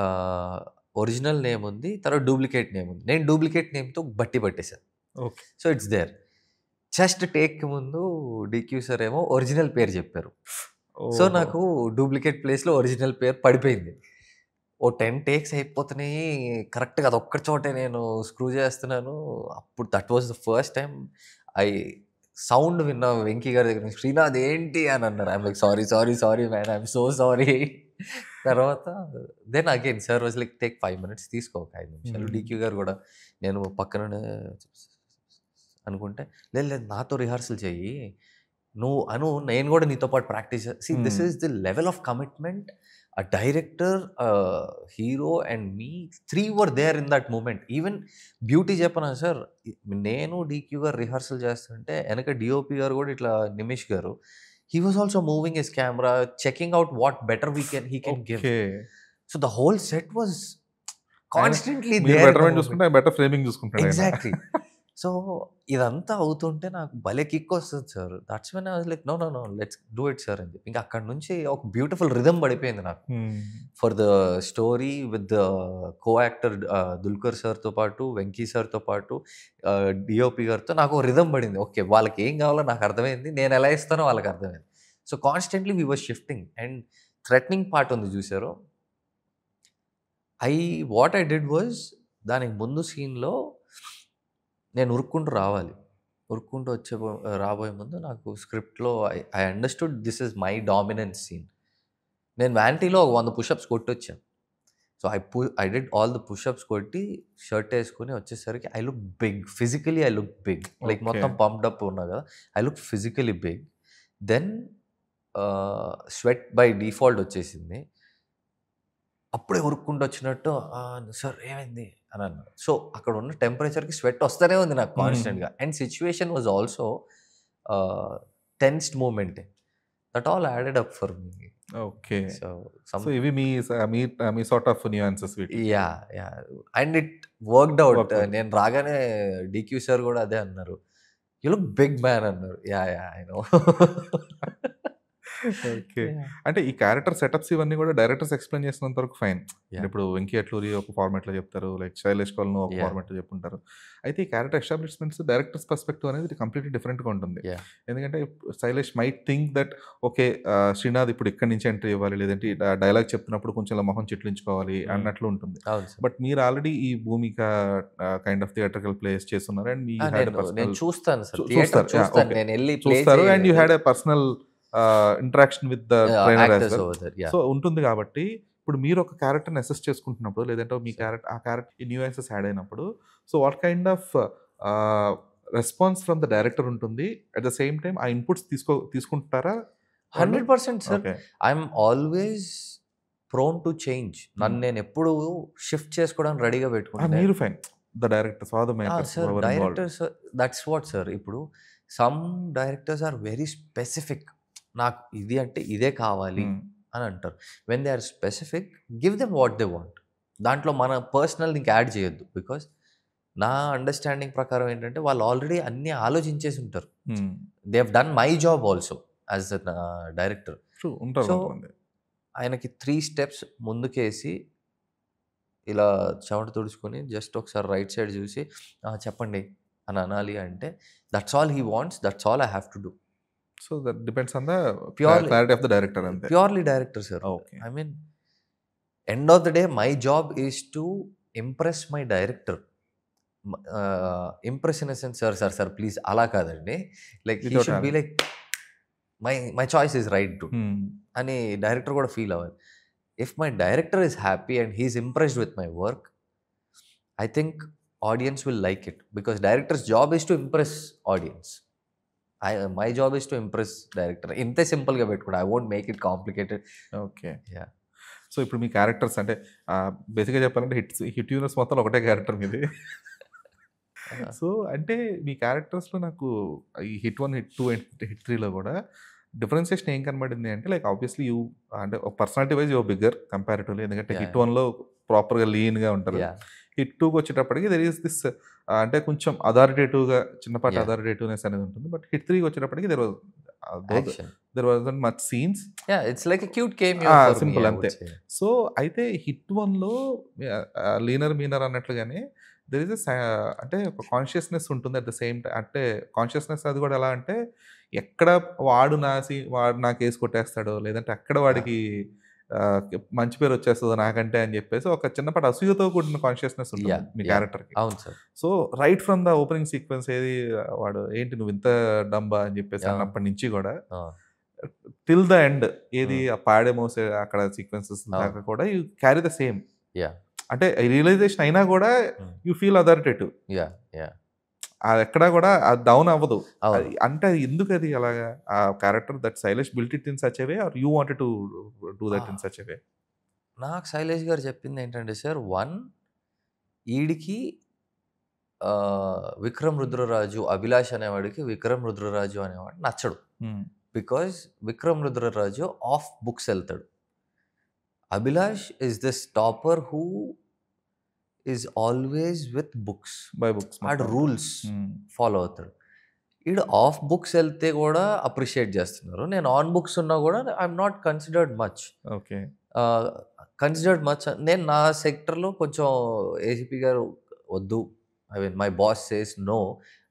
Ah, original name ఉంది. తర్వాత డూప్లికేట్ నేమ్ ఉంది. నేను డూప్లికేట్ నేమ్‌తో బట్టి పట్టేసాను. Okay. So, it's there. Just టేక్‌కి ముందు డీక్యూ సార్ ఏమో ఒరిజినల్ పేరు చెప్పారు. సో, ఓహో! నాకు డూప్లికేట్ ప్లేస్‌లో ఒరిజినల్ పేరు పడిపోయింది. ఓ 10 టేక్స్ అయిపోతున్నాయి. కరెక్ట్‌గా అదొక్క చోటే నేను స్క్రూ చేస్తున్నాను. అప్పుడు that was the first time I sound విన్నా వెంకీ గారి దగ్గర నుంచి. "శ్రీనాథ్ ఏంటి?" అని అన్నారు. I'm like, "sorry, sorry, sorry man. I'm so sorry." తర్వాత then again sir was like, "take 5 minutes తీసుకో, ఒక 5 నిమిషాలు." హ్మ్. డీక్యూ గారు కూడా నేను పక్కననే అనుకుంటే, "లేదు, లేదు, నాతో రిహార్సల్ చెయ్యి. నువ్వు అను, నేను కూడా నీతో పాటు ప్రాక్టీస్ సీ దిస్ హ్మ్. Is the level of commitment. A director, hero and me, 3 were there in that moment. Even beauty చెప్పనా సార్, నేను డీక్యూ గారు రిహార్సల్ చేస్తుంటే వెనక డిఓపి గారు కూడా ఇట్లా Nimish garu, he was also moving his camera, checking out what better he can give. Okay. So the whole set was ఆయన constantly మీరు there in the betterment moment. చూసుకుంటే ఆయన బెటర్ ఫ్రేమింగ్ చూసుకుంటాడు ఆయన. ఎగ్జాక్ట్‌లీ. సో, ఇదంతా అవుతుంటే నాకు భలే కిక్ వస్తది sir. That's when I was like, "no, no, no, let's do it sir" అని చెప్పి. ఇంక అక్కడి నుంచి ఒక బ్యూటిఫుల్ రిథమ్ పడిపోయింది నాకు. హ్మ్. For the story with the co actor Dulquer సార్‌తో పాటు, వెంకీ సార్‌తో పాటు, డీఓపీ గారితో నాకు ఓ రిథమ్ పడింది. ఓకే, వాళ్ళకి ఏం కావాలో నాకు అర్థమైంది. నేను ఎలా ఇస్తానో వాళ్ళకి అర్థమైంది. So, constantly we were shifting. And threatening part ఉంది చూసారు. వాట్ ఐ డిడ్ వాస్, దానికి ముందు సీన్‌లో నేను ఉరుక్కుంటూ రావాలి. ఉరుక్కుంటూ రాబోయే ముందు నాకు స్క్రిప్ట్‌లో I understood this is my dominant scene. నేను వ్యానిటీలో 100 పుషప్స్ కొట్టొచ్చాను. So, I did all the pushups కొట్టి షర్ట్ ఏసుకొని వచ్చేసరికి I look big. Physically I look big. Like okay. మొత్తం పంప్డ్ అప్ ఉన్నా కదా! I look physically big. Then sweat by default వచ్చేసింది. అప్పుడే ఉరుక్కుంటూ వచ్చినట్టు, "సార్ ఏమైంది?" అని అన్నారు. సో, అక్కడ ఉన్న టెంపరేచర్‌కి స్వెట్ వస్తూనే ఉంది నాకు హ్మ్. కాన్స్టెంట్‌గా. And situation was also tensed మూమెంటే. That all added up for me. Okay. So, so, ఇవి మీ మీ మీ సార్ట్ ఆఫ్ న్యూయాన్సెస్ వీటికి. Yeah! And it worked out. Work out. నేను రాగానే డీక్యూ సార్ కూడా అదే అన్నారు. "యూ లుక్ బిగ్ మ్యాన్" అన్నారు. Yeah! I know. Okay. Yeah! అంటే ఈ క్యారెక్టర్ సెటప్స్ ఇవన్నీ కూడా డైరెక్టర్స్ ఎక్స్‌ప్లెయిన్ చేసినంత వరకు ఫైన్. అంటే యాహ్! ఇప్పుడు 'వెంకీ అట్లూరి' ఒక ఫార్మాట్‌లో చెప్తారు. లైక్ 'శైలేష్ కొలను' ఒక యాహ్! ఫార్మాట్‌లో చెప్పుంటారు. అయితే ఈ క్యారెక్టర్ ఎస్టాబ్లిష్‌మెంట్స్ డైరెక్టర్స్ పర్స్పెక్టివ్ అనేది కంప్లీట్‌లీ డిఫరెంట్‌గా ఉంటుంది. యాహ్! ఎందుకంటే 'Shailesh' might think that okay, Srinath ఇప్పుడు ఇక్కడి నుంచి ఎంట్రీ ఇవ్వాలి. లేదంటే ఈ డైలాగ్ చెప్తున్నప్పుడు కొంచెం ఇలా మొహం చిట్లించుకోవాలి అన్నట్లు ఉంటుంది. అవును సార్. బట్ మీరు ఆల్రెడీ ఈ 'Bhoomika' kind of theatrical plays చేస్తున్నారు. అండ్ యూ హ్యాడ్ ఎ నేను పర్సనల్ చూస్తాను సార్. థియేటర్ చూస్తారు. యాహ్! చూస్తాను. ఓకే. నేనెళ్లి ప్లే చూస్తారు. అండ్ యూ చేయలేదు. Had a personal interaction with the trainer as actors well. Over there. So, yeah! ఉంటుంది కాబట్టి ఇప్పుడు మీరు ఒక క్యారెక్టర్‌ని అసెస్ చేసుకుంటున్నప్పుడు లేదంటే మీ సార్. ఆ క్యారెక్టర్ ఈ న్యూయాన్సెస్ యాడ్ అయినప్పుడు so, what kind of response from the director ఉంటుంది. అట్ ద సేమ్ టైమ్ ఆ ఇన్‌పుట్స్ తీసుకుంటారా వాళ్ళు? 100% sir. Okay. I'm always prone to change. నన్ను హ్మ్. నేనెప్పుడు షిఫ్ట్ చేసుకోవడానికి రెడీగా పెట్టుకుంటా. మీరు fine. The directors are the makers sir, whoever involved. Directors that's what sir. ఇప్పుడు some directors are very specific. నాకు ఇది అంటే ఇదే కావాలి హ్మ్. అని అంటారు. When they are specific, give them what they want. దాంట్లో మన పర్సనల్ ఇంక యాడ్ చేయొద్దు. బికాజ్ నా అండర్‌స్టాండింగ్ ప్రకారం ఏంటంటే వాళ్ళు ఆల్రెడీ అన్నీ ఆలోచించేసి ఉంటారు. Hmm. They have done my job also as a director. True. ఉంటారు సో, కొంతమంది. ఆయనకి 3 స్టెప్స్ ముందుకేసి ఇలా చెమట తుడుచుకొని జస్ట్ ఒకసారి రైట్ సైడ్ చూసి, చెప్పండి" అని అనాలి అంటే, that's all he wants. That's all I have to do. So, that depends on the purely clarity of the director అంతే. Purely director sir. Okay. I mean end of the day my job is to impress my director. Impress in a sense, "sir, sir, sir please" అలా కాదండి. Like he without should be talent. Like, my choice is right to అని director కూడా feel అవ్వాలి. If my director is happy and he's impressed with my work, I think audience will like it, because director's job is to impress audience. My job is to impress director. ఇంతే సింపుల్గా పెట్టుకోండి. I won't make it complicated. Okay. Yeah. So ఇప్పుడు మీ characters అంటే బేసిక్గా చెప్పాలంటే hit universe మొత్తం ఒకటే క్యారెక్టర్ మీది. సో అంటే మీ క్యారెక్టర్స్లో నాకు ఈ హిట్ 1, హిట్ 2 అండ్ హిట్ 3లో కూడా డిఫరెన్సియేషన్ ఏం కనబడింది అంటే లైక్ ఆబ్వియస్లీ యూ అంటే personality wise your bigger comparatively, ఎందుకంటే హిట్ 1లో ప్రాపర్గా లీన్గా ఉంటారు. యా. హిట్ 2కి వచ్చేటప్పటికి దెర్ ఈస్ దిస్ అంటే కొంచెం అథారిటేటివ్గా చిన్నపాటి Yeah. అథారిటేటివ్నెస్ అనేది ఉంటుంది. బట్ హిట్ 3కి వచ్చేటప్పటికి Action. There was much scenes. Yeah, it's like a cute cameo for me, simple I would అంతే. say. సో అయితే హిట్ 1లో లీనర్ మీనర్ అన్నట్లుగానే దెర్ ఇస్ అంటే ఒక కాన్షియస్నెస్ ఉంటుంది అట్ ద సేమ్ టైం. అంటే కాన్షియస్నెస్ అది కూడా ఎలా అంటే ఎక్కడ వాడు నాకు వేసి కొట్టేస్తాడో, లేదంటే అక్కడ వాడికి మంచి పేరు వచ్చేస్తుందో నాకంటే అని చెప్పేసి ఒక చిన్నపాటి అసూయతో కూడిన కాన్షియస్నెస్ ఉంటుంది Yeah, మీ yeah. క్యారెక్టర్కి. అవును sir. So right from the opening sequence ఏది వాడు ఏంటి నువ్వు ఇంత డంబా అని చెప్పేసి Yeah. అన్నప్పటి నుంచి కూడా Ah, టిల్ ద ఎండ్ ఏది ఆ పాడే మోసే అక్కడ సీక్వెన్సెస్ Ah. దాకా కూడా you carry the same. yeah. అంటే రియలైజేషన్ అయినా కూడా you feel authoritative. Yeah, yeah. అది ఎక్కడా కూడా అది డౌన్ అవ్వదు. అవును. అంటే అది ఎందుకు అది అలాగా ఆ character that Shailesh built it in such a way are you wanted to do that in such a way? నాకు శైలేష్ గారు చెప్పింది ఏంటంటే సార్, ఈడికి విక్రమ్ రుద్రరాజు, అభిలాష్ అనేవాడికి విక్రమ్ రుద్రరాజు అనేవాడు నచ్చడు. Because Vikram Rudraraju off books వెళ్తాడు. Abhilash is this topper who is always with books. By books ఆడు రూల్స్ ఫాలో అవుతాడు. ఈడు ఆఫ్ బుక్స్ వెళ్తే కూడా అప్రిషియేట్ చేస్తున్నారు. నేను ఆన్ బుక్స్ ఉన్నా కూడా I'm not considered much. Okay. నేను నా సెక్టర్లో కొంచెం ఏసీపీ గారు వద్దు, I mean my boss says no,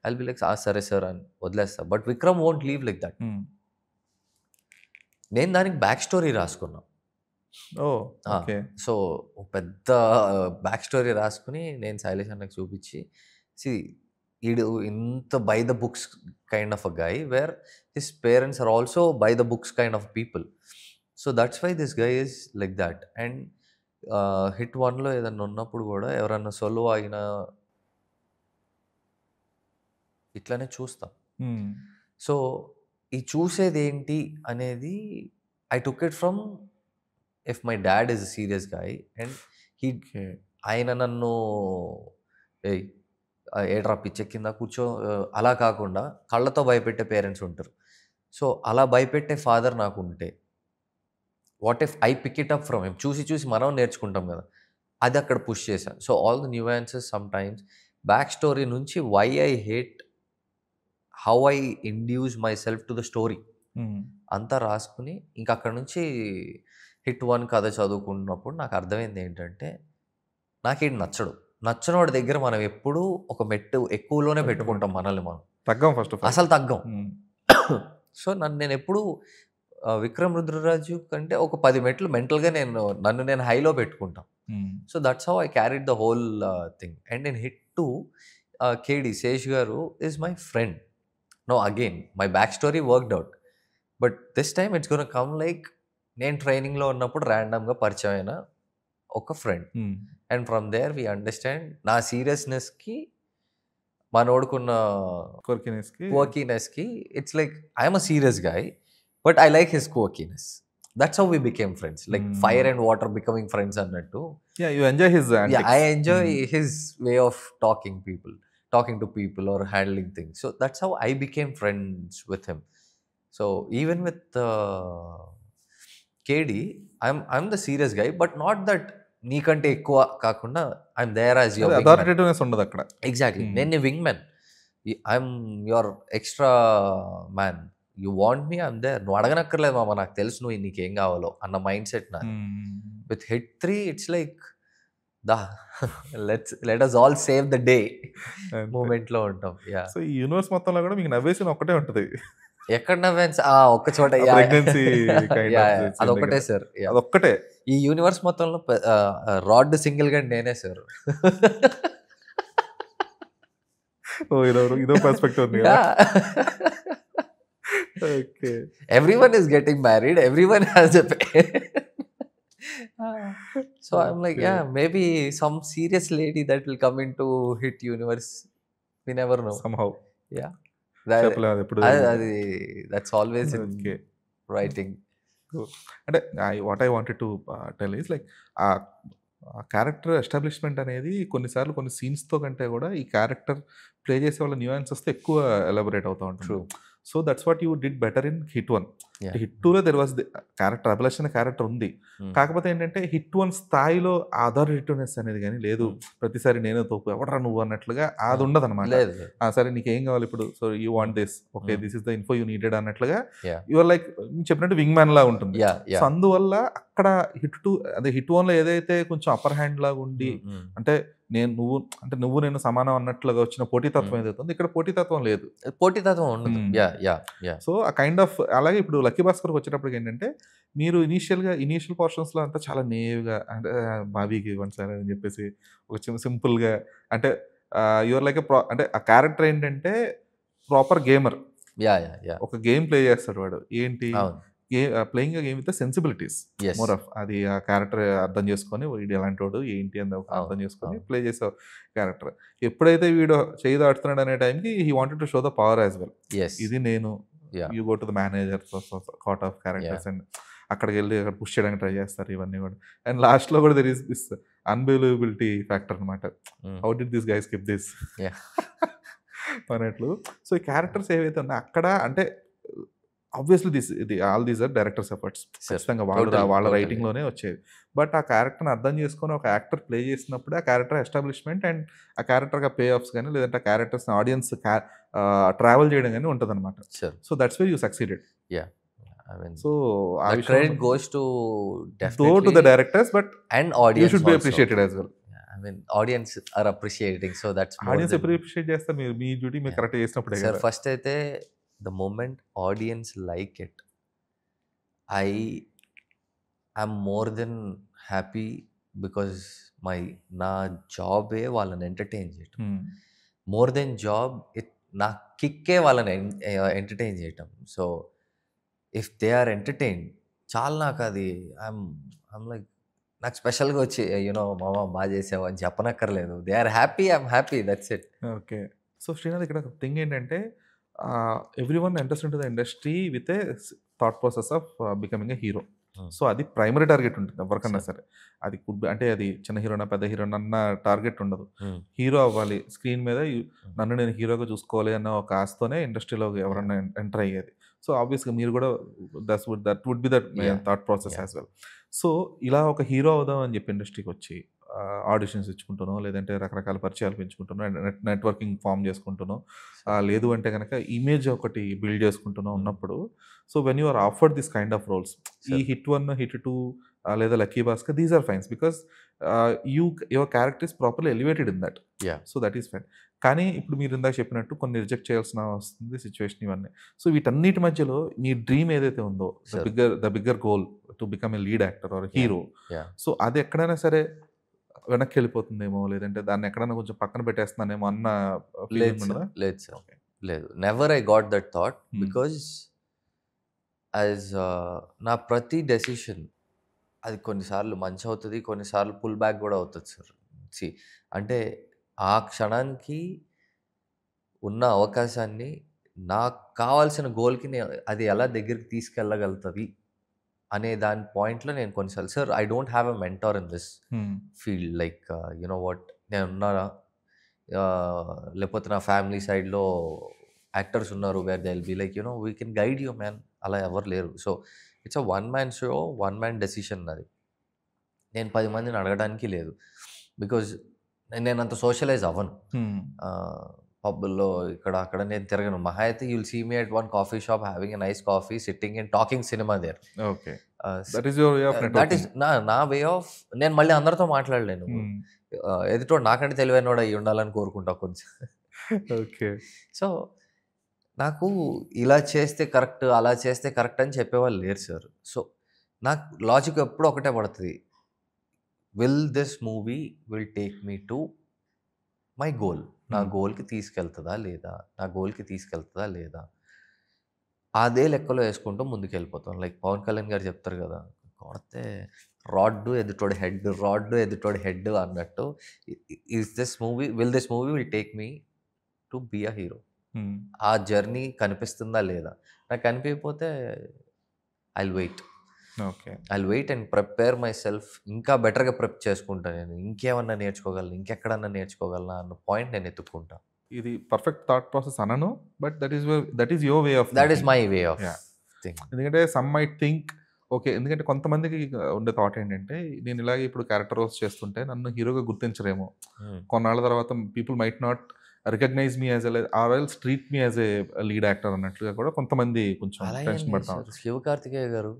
I'll be like సరే సార్ అని వదిలేస్తా. But Vikram won't leave like that. నేను దానికి బ్యాక్ స్టోరీ రాసుకున్నా. ఓకే. సో పెద్ద బ్యాక్ స్టోరీ రాసుకుని నేను శైలేష్ అన్నకు చూపించి, సి ఈడు ఇంత by the books kind of a guy where his parents are also by the books kind of people. So that's why this guy is like that. And HIT 1లో ఏదన్నా ఉన్నప్పుడు కూడా ఎవరన్నా సొల్లు ఆగినా ఇట్లానే చూస్తాం. సో ఈ చూసేది ఏంటి అనేది I took it from if my dad is a serious guy and ఆయన నన్ను ఏడ్రా పిచ్చ కింద కూర్చో అలా కాకుండా కళ్ళతో భయపెట్టే పేరెంట్స్ ఉంటారు. సో అలా భయపెట్టే ఫాదర్ నాకు ఉంటే what if I pick it up from him. చూసి చూసి మనం నేర్చుకుంటాం కదా, అది అక్కడ పుష్ చేశాను. So all the nuances sometimes backstory నుంచి why I hate, how I induce myself to the story అంతా రాసుకుని ఇంకా అక్కడ నుంచి హిట్ 1 కథ చదువుకున్నప్పుడు నాకు అర్థమైంది ఏంటంటే నాకు ఇది నచ్చని వాడి దగ్గర మనం ఎప్పుడూ ఒక మెట్టు ఎక్కువలోనే పెట్టుకుంటాం మనల్ని మనం. తగ్గం ఫస్ట్ అసలు తగ్గం. సో నేను ఎప్పుడు విక్రమ్ రుద్రరాజు కంటే ఒక 10 మెట్లు మెంటల్గా నన్ను నేను హైలో పెట్టుకుంటాం. So that's how I carried the whole thing. And in HIT 2 KD Sesh garu is my friend. No again my backstory worked out, but this time it's gonna come like నేను ట్రైనింగ్లో ఉన్నప్పుడు ర్యాండమ్గా పరిచయం అయిన ఒక friend. And from there we understand నా సీరియస్నెస్కి మనోడుకున్న quirkiness-కి it's like I'm a serious guy but I like his quirkiness. That's how we became friends, like fire and water becoming friends అన్నట్టు. You enjoy his Yeah, I enjoy his way of talking to people or handling things. So that's how I became friends with him. So even with KD, I'm the serious guy, but not that నీకంటే ఎక్కువ కాకుండా I'm there as your authoritativeness ఉండదు అక్కడ. Exactly. నేను నీ wing man, I'm your extra man. You want me, I'm there. నువ్వు అడగనక్కర్లేదు మామ, నాకు తెలుసు నువ్వు నీకేం కావాలో అన్న మైండ్ సెట్ నా. With HIT 3 it's like let us all save the day moment లో ఉంటాం. యా. సో ఈ యూనివర్స్ మొత్తంలో కూడా మీకు నవ్వేసిన ఒక్కటే ఉంటుంది. ఎక్కడ నవ్వాను ఒక్క చోట, ప్రెగ్నెన్సీ కైండ్ ఆఫ్ అదొక్కటే సార్. అదొక్కటే ఈ యూనివర్స్ మొత్తంలో రాడ్ సింగిల్ గా నేనే సార్. ఇదో పర్స్పెక్టివ్ ఉంది. Okay. Everyone is getting married, everyone has a so I'm like, okay. yeah, maybe some serious lady that will come into hit universe. We never know. Somehow Yeah. That, చెప్పలేం అది ఎప్పుడు అది that's always in okay. writing. అంటే what I wanted to tell is like ఆ character establishment అనేది కొన్నిసార్లు కొన్ని సీన్స్‌తో కంటే కూడా ఈ క్యారెక్టర్ ప్లే చేసే వాళ్ళ న్యూయాన్సెస్‌తో ఎక్కువ ఎలాబొరేట్ అవుతా ఉంటుంది. True. So that's what you did better in hit 1. Yeah. HIT 2లో there was the character Abhilash అనే క్యారెక్టర్ ఉంది. కాకపోతే ఏంటంటే హిట్ 1 స్థాయిలో ఆ అథారిటీనెస్ అనేది గాని లేదు. ప్రతిసారి నేనే తోపు ఎవడ్రా నువ్వు అన్నట్లుగా అది ఉండదనమాట. లేదు. సరే నీకేం కావాలి ఇప్పుడు? So you want this. Okay. This is the info you needed అన్నట్లుగా యు ఆర్ లైక్ చెప్పినట్టు వింగ్ మ్యాన్ లాగా ఉంటుంది. సో అందువల్ల అక్కడ హిట్ 2 అదే హిట్ 1లో ఏదైతే కొంచెం అప్పర్ హ్యాండ్ లాగా ఉండి అంటే నువ్వు నేను సమానం అన్నట్లుగా వచ్చిన పోటీతత్వం ఏదైతే ఉందో ఇక్కడ పోటీతత్వం లేదు. పోటీతత్వం ఉండదు. సో ఆ కైండ్ ఆఫ్ అలాగే ఇప్పుడు లక్కీ భాస్కర్కి వచ్చేటప్పటికి ఏంటంటే మీరు ఇనీషియల్ పోర్షన్స్లో అంతా చాలా నేవ్గా అంటే బాబీకి ఇవ్వండి సార్ అని చెప్పేసి ఒక సింపుల్గా అంటే యువర్ లైక్ అంటే ఆ క్యారెక్టర్ ఏంటంటే ప్రాపర్ గేమర్. ఒక గేమ్ ప్లే చేస్తాడు వాడు. ఏంటి playing game with sensibilities more of అది ఆ క్యారెక్టర్ అర్థం చేసుకొని వీడు ఎలాంటి వాడు ఏంటి అని అర్థం చేసుకొని ప్లే చేసే క్యారెక్టర్. ఎప్పుడైతే వీడు చేయి దాటుతున్నాడు అనే టైంకి he wanted to show the power as well. ఇది నేను you go to the manager cut of characters and అక్కడికి వెళ్ళి అక్కడ పుష్ చేయడానికి ట్రై చేస్తారు ఇవన్నీ కూడా. అండ్ లాస్ట్లో కూడా there is this unbelievability factor అనమాట. How did this guys keep this అన్నట్లు. సో ఈ క్యారెక్టర్స్ ఏవైతే ఉన్నాయో అక్కడ అంటే obviously all these are director's efforts. ఖచ్చితంగా వాళ్ళ రైటింగ్లోనే వచ్చేది. బట్ ఆ క్యారెక్టర్ని అర్థం చేసుకొని ఒక యాక్టర్ ప్లే చేసినప్పుడు ఆ క్యారెక్టర్ ఎస్టాబ్లిష్మెంట్ అండ్ ఆ క్యారెక్టర్గా పే ఆఫ్స్ కానీ లేదంటే ఆ క్యారెక్టర్స్ని ఆడియన్స్ ట్రావెల్ చేయడం కానీ ఉంటుంది అనమాట. So that's way you succeeded. So credit goes to to the directors but and audience you should be also. Appreciated as well. I mean, audience are appreciating, so that's more audience than- appreciate చేస్తారు. మీరు మీ duty మీరు correct చేసినప్పుడే Sir, కదా. first అయితే the moment audience like it, I'm more than happy because నా జాబే వాళ్ళని entertain చేయటం. మోర్ దెన్ జాబ్ నా కిక్కే వాళ్ళని ఎంటర్టైన్ చేయటం. So if they are entertain చాలా నాకు అది ఐమ్ లైక్ నాకు స్పెషల్గా వచ్చి మామ బాగా చేసావు అని చెప్పనక్కర్లేదు. They are happy, I'm happy, that's it. Okay. So Srinath ఇక్కడ థింగ్ ఏంటంటే every one enters into the industry with a thought process of becoming a hero. So అది ప్రైమరీ టార్గెట్ ఉంటుంది ఎవరికన్నా సరే. అది అంటే అది చిన్న హీరోనా పెద్ద హీరోనా అన్న టార్గెట్ ఉండదు. హీరో అవ్వాలి స్క్రీన్ మీద, నన్ను నేను హీరోగా చూసుకోవాలి అన్న ఒక ఆశతోనే ఇండస్ట్రీలో ఎవరన్నా ఎంటర్ అయ్యేది. సో ఆబ్వియస్గా మీరు కూడా that would be that thought process as well. So ఇలా ఒక హీరో అవుదాం అని చెప్పి ఇండస్ట్రీకి వచ్చి ఆడిషన్స్ ఇచ్చుకుంటున్నాం, లేదంటే రకరకాల పరిచయాలు పెంచుకుంటున్నాం, నెట్వర్కింగ్ ఫామ్ చేసుకుంటున్నాం, లేదు అంటే కనుక ఇమేజ్ ఒకటి బిల్డ్ చేసుకుంటున్నాం ఉన్నప్పుడు, so when you are offered this kind of roles, ఈ హిట్ 1 హిట్ 2 లేదా Lucky Bhaskar, these are fines because your character is properly elevated in that. So that is fine. కానీ ఇప్పుడు మీరు ఇందాక చెప్పినట్టు కొన్ని రిజెక్ట్ చేయాల్సిన వస్తుంది సిచ్యువేషన్ ఇవన్నీ. సో వీటన్నిటి మధ్యలో మీ డ్రీమ్ ఏదైతే ఉందో, the bigger goal to become a lead actor are hero, so అది ఎక్కడైనా సరే వెనక్కి వెళ్ళిపోతుందేమో, లేదంటే దాన్ని ఎక్కడైనా కొంచెం పక్కన పెట్టేస్తున్నానేమో అన్న ఫీలింగ్ ఉండదా? లేదు సార్, లేదు. Never I got that thought because నా ప్రతి డెసిషన్ అది కొన్నిసార్లు మంచి అవుతుంది, కొన్నిసార్లు పుల్ బ్యాక్ కూడా అవుతుంది సార్. అంటే ఆ క్షణానికి ఉన్న అవకాశాన్ని నాకు కావాల్సిన గోల్కి అది ఎలా దగ్గరికి తీసుకెళ్ళగలుగుతుంది అనే దాని పాయింట్లో నేను కొన్నిసార్లు, sir I don't have a mentor in this field, like you know what, నేను ఉన్నారా, లేకపోతే నా ఫ్యామిలీ సైడ్లో యాక్టర్స్ ఉన్నారు where they will be like we can guide you man, అలా ఎవరు లేరు. So it's a one man show, one man decision అది. నేను 10 మందిని అడగడానికి లేదు, బికాజ్ నేను అంత సోషలైజ్ అవ్వను. పబ్బుల్లో ఇక్కడ అక్కడ నేను తిరగను. మహా అయితే you'll see me at one coffee shop having a nice coffee, sitting and talking cinema there. Okay, that is your way of networking. That is నా వే ఆఫ్. నేను మళ్ళీ అందరితో మాట్లాడలేను. ఎదుటోడు నాకంటే తెలివైనోడు అయ్యి ఉండాలని కోరుకుంటా కొంచెం. ఓకే. సో నాకు ఇలా చేస్తే కరెక్ట్, అలా చేస్తే కరెక్ట్ అని చెప్పేవాళ్ళు లేరు సార్. సో నాకు లాజిక్ ఎప్పుడు ఒకటే పడుతుంది, will this movie will take me to my goal, నా గోల్కి తీసుకెళ్తుందా లేదా, నా గోల్కి తీసుకెళ్తుందా లేదా. అదే లెక్కలో వేసుకుంటూ ముందుకెళ్ళిపోతాం. లైక్ పవన్ కళ్యాణ్ గారు చెప్తారు కదా! కొడితే రాడ్డు ఎదుటోడి హెడ్ అన్నట్టు will this movie will take me to be a hero. Hmm. ఆ జర్నీ కనిపిస్తుందా లేదా? నాకు కనిపియకపోతే I'll wait. Okay. I'll wait and prepare myself. ఇంకా బెటర్‌గా ప్రెప్ చేసుకుంటా నేను. ఇంకేమన్నా నేర్చుకోగలను, ఇంకెక్కడన్నా నేర్చుకోగలనా అన్న పాయింట్ నేను ఎతుక్కుంటా. ఇది పర్ఫెక్ట్ థాట్ ప్రాసెస్ అనను. But that is your way of that is thinking. My way of yeah! Think. ఎందుకంటే సమ్ మైట్ థింక్ ఓకే. ఎందుకంటే కొంతమందికి ఉండే థాట్ ఏంటంటే, నేను ఇలాగే ఇప్పుడు క్యారెక్టర్ రోల్స్ చేస్తుంటే నన్ను హీరోగా గుర్తించరేమో. హ్మ్. కొన్నాళ్ళ తర్వాత people might not recognize me as or else treat me as a lead actor అన్నట్లుగా కూడా కొంతమంది కొంచెం అలా ఏం టెన్షన్ లేదు పడతా సార్. ఉంటారు. శివకార్తికేయ గారు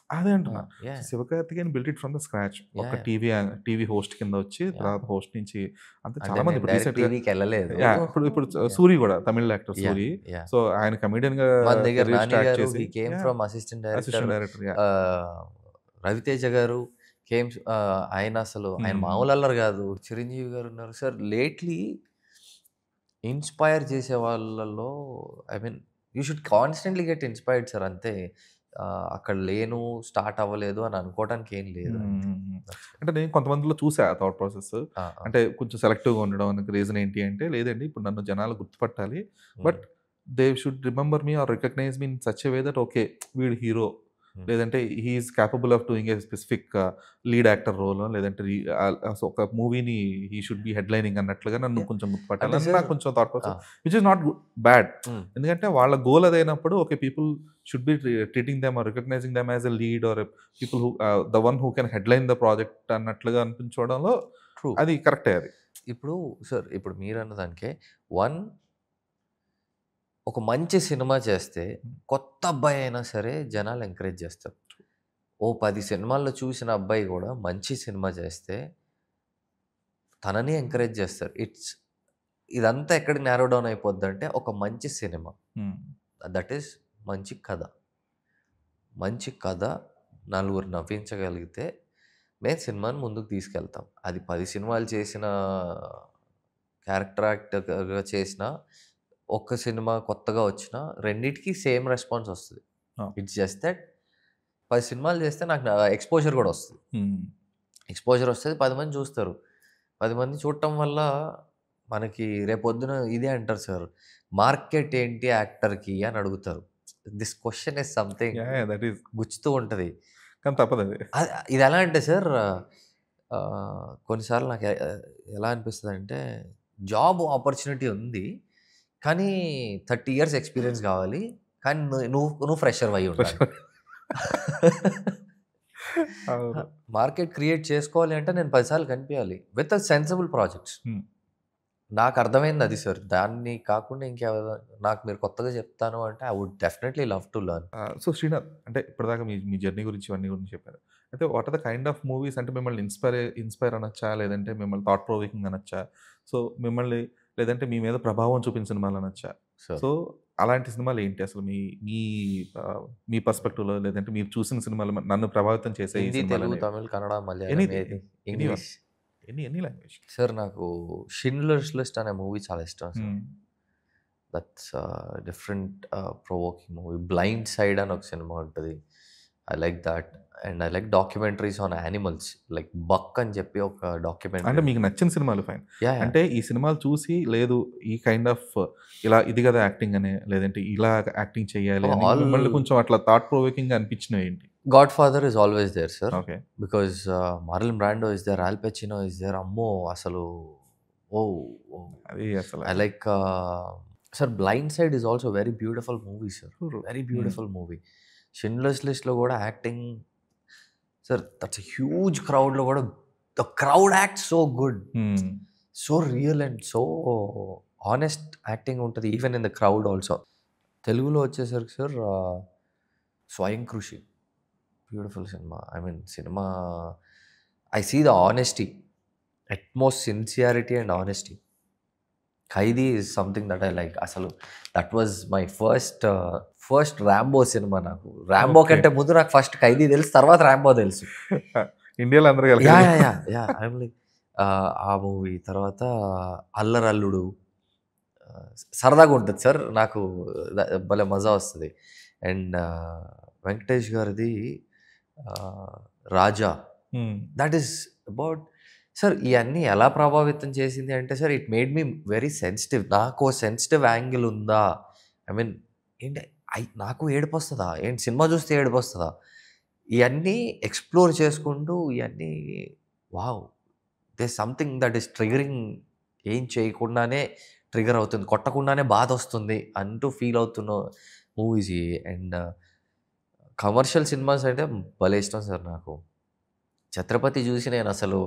అదే అంటున్నా. Yeah! Sivakarthikeyan built it from the scratch. ఒక యాహ్! టీవీ హోస్ట్ కింద వచ్చి యాహ్! తర్వాత హోస్ట్ నుంచి అంతే అంటే చాలా మంది నేను ఇప్పుడు డైరెక్ట్ రీసెంట్‌గా టీవీకెళ్ళలేదు. యాహ్! ఇప్పుడు ఇప్పుడు యాహ్! సూరి గూడా Tamil actor yeah! Suri. Yeah! So ఆయన కమెడియన్‌గా మన దగ్గర కెరీర్ 'నాని' స్టార్ట్ గారు చేసి he came yeah! From assistant director. Assistant director yeah! 'Ravi Teja' గారు ఆయన అసలు ఆయన హ్మ్. మామూలు అల్లరి గాదు. 'చిరంజీవి' గారు ఉన్నారు. సార్ లేట్‌లీ ఇన్‌స్పైర్ చేసే వాళ్ళలో I mean you should constantly get inspired sir అంతే. అక్కడ లేను, స్టార్ట్ అవ్వలేదు అని అనుకోవడానికి ఏం లేదు అంతే. హ్మ్. దట్స్ అంటే నేను కొంతమందిలో చూసా ఆ థాట్ ప్రాసెస్. ఆ! ఆ! అంటే కొంచెం సెలెక్టివ్‌గా ఉండడానికి రీజన్ ఏంటి అంటే, లేదండి ఇప్పుడు నన్ను జనాలు గుర్తుపట్టాలి. Hmm. But they should remember me or recognize me in such a way that okay. వీడు హీరో. హ్మ్. లేదంటే he is capable of doing a specific lead actor role లేదంటే ఒక మూవీని హి షుడ్ బి హెడ్‌లైనింగ్ అన్నట్లుగా నన్ను యాహ్! కొంచెం అంటే గుర్తుపట్టాలని సార్ నాకు కొంచెం థాట్ ఆ! Process which is not bad. Hmm. ఎందుకంటే వాళ్ళ గోల్ అదైనప్పుడు okay. People should be treating them or recognising them as a lead or people the one who can headline the project అన్నట్లుగా అనిపించుకోవడంలో ట్రూ. అది కరెక్టే అది. ఇప్పుడు సార్ ఇప్పుడు మీరన్న దానికే వన్ ఒక మంచి సినిమా చేస్తే కొత్త అబ్బాయి అయినా సరే జనాలు ఎంకరేజ్ చేస్తారు. ఓ 10 సినిమాల్లో చూసిన అబ్బాయి గూడా మంచి సినిమా చేస్తే తనని ఎంకరేజ్ చేస్తారు. ఇదంతా ఎక్కడికి నారో డౌన్ అయిపోద్దంటే ఒక మంచి సినిమా. హ్మ్. దట్ ఈస్ మంచి కథ. మంచి కథ నలుగురు నవ్వించగలిగితే మేము సినిమాని ముందుకు తీసుకెళ్తాం. అది 10 సినిమాలు చేసిన క్యారెక్టర్ యాక్టర్‌గా చేసినా, ఒక్క సినిమా కొత్తగా వచ్చినా రెండిటికి సేమ్ రెస్పాన్స్ వస్తది. అవును. ఇట్స్ జస్ట్ దట్ 10 సినిమాలు చేస్తే నాకు ఎక్స్‌పోజర్ గూడా వస్తది. హ్మ్. ఎక్స్‌పోజర్ వస్తది. 10 మంది చూస్తారు. 10 మంది చూడటం వల్ల మనకి రేపొద్దున ఇదే అంటారు సార్. మార్కెట్ ఏంటి యాక్టర్‌కి అని అడుగుతారు. This question is something yeah! That is గుచ్చుతూ ఉంటది. కానీ తప్పదది. ఇదెలా అంటే సార్ కొన్నిసార్లు నాకు ఎలా అనిపిస్తదంటే జాబ్ ఆపర్చునిటీ ఉంది. కానీ 30 ఇయర్స్ ఎక్స్‌పీరియన్స్ గావాలి. కానీ నువ్వు ఫ్రెషర్‌వై ఉండాలి. అవును. మార్కెట్ క్రియేట్ చేసుకోవాలి అంటే నేను 10 సార్లు కనిపియాలి. With sensible projects. హ్మ్. నాకర్థమైంది అది సార్. దాన్ని కాకుండా నాకు మీరు కొత్తగా చెప్తాను అంటే I would definitely love to learn. So Srinath అంటే ఇప్పటిదాకా మీ మీ జర్నీ గురించి ఇవన్నీ గురించి చెప్పారు. అయితే what are the kind of movies అంటే మిమ్మల్ని ఇన్‌స్పైర్ అనొచ్చా? లేదంటే మిమ్మల్ని థాట్ ప్రొవోకింగ్ అనొచ్చా? సో మిమ్మల్ని లేదంటే మీ మీద ప్రభావం చూపిన సినిమాలు అనొచ్చా? సార్ సో అలాంటి సినిమాలు ఏంటి అసలు మీ మీ మీ పర్స్‌పెక్టివ్‌లో లేదంటే మీరు చూసిన సినిమాలు నన్ను ప్రభావితం చేసే ఈ హిందీ, తెలుగు, సినిమాలనేవి? తమిళ్, కన్నడ, మలయాళం ఎనీథింగ్ ఏది anyone English. Any language. Sir నాకు 'షిండ్లర్స్ లిస్ట్' అనే మూవీ చాలా ఇష్టం sir. Hmm. That's different provoking movie. 'Blind Side' అని ఒక సినిమా ఉంటది. I like that. And I like documentaries on animals. Like 'Buck' అని చెప్పి ఒక డాక్యుమెంటరీ అంటే మీకు ఉంటది. నచ్చిన సినిమాలు ఫైన్. యాహ్! యాహ్! అంటే ఈ సినిమాలు చూసి లేదు ఈ కైండ్ ఆఫ్ ఇలా ఇది గదా యాక్టింగ్ అని లేదంటే ఇలా యాక్టింగ్ చేయాలి అని ఆల్ మిమ్మల్ని కొంచెం అట్లా థాట్ ప్రొవోకింగ్‌గా అనిపించినవేంటి? 'Godfather' is always there sir. Okay. Because Marlon Brando is there, Al Pacino is there. అమ్మో! అసలు ఓహ్! ఓహ్! అది అసల I like sir 'Blind Side' is also very beautiful movie sir. True. Very hmm. Beautiful movie. 'Schindler's లిస్ట్‌లో' కూడా acting sir that's a huge క్రౌడ్‌లో కూడా the crowd acts so good. Hmm. So real and so honest acting ఉంటది. Even in the crowd also. తెలుగులో వచ్చేసరికి sir 'Swayam Krushi' beautiful సినిమా. I mean సినిమా I see the honesty, utmost sincerity and honesty. 'Khaidi' is something that I like. అసలు that was my first 'Rambo' సినిమా నాకు. 'Rambo' okay. కంటే ముందు నాకు ఫస్ట్ 'ఖైదీ' తెలుసు. తర్వాత 'రాంబో' తెలుసు. ఇండియాలో అందరూ యాహ్! కలిసి yeah! Yeah! Yeah! I am like ఆ మూవీ తర్వాత 'అల్లరల్లుడు', సరదాగా ఉంటుంది సార్. నాకు భలే మజా వస్తది. అండ్ వెంకటేష్ గారిది 'రాజా' హ్మ్. దట్ ఈస్ అబౌట్ సార్ ఇయన్నీ ఎలా ప్రభావితం చేసింది అంటే sir it made me very sensitive. నాకో సెన్సిటివ్ యాంగిల్ ఉందా? ఐ మీన్ ఏంటి నాకు ఏడుపొస్తదా? ఏంటి సినిమా చూస్తే ఏడుపొస్తదా? ఇయన్నీ ఎక్స్‌ప్లోర్ చేసుకుంటూ ఇయన్నీ wow! There something that is triggering ఏం చేయకుండానే ట్రిగ్గర్ అవుతుంది. కొట్టకుండానే బాధొస్తుంది అంటూ ఫీల్ అవుతున్న మూవీస్ ఇయి. అండ్ కమర్షియల్ సినిమాస్ అంటే భలే ఇష్టం సార్ నాకు. 'ఛత్రపతి' చూసి నేనసలు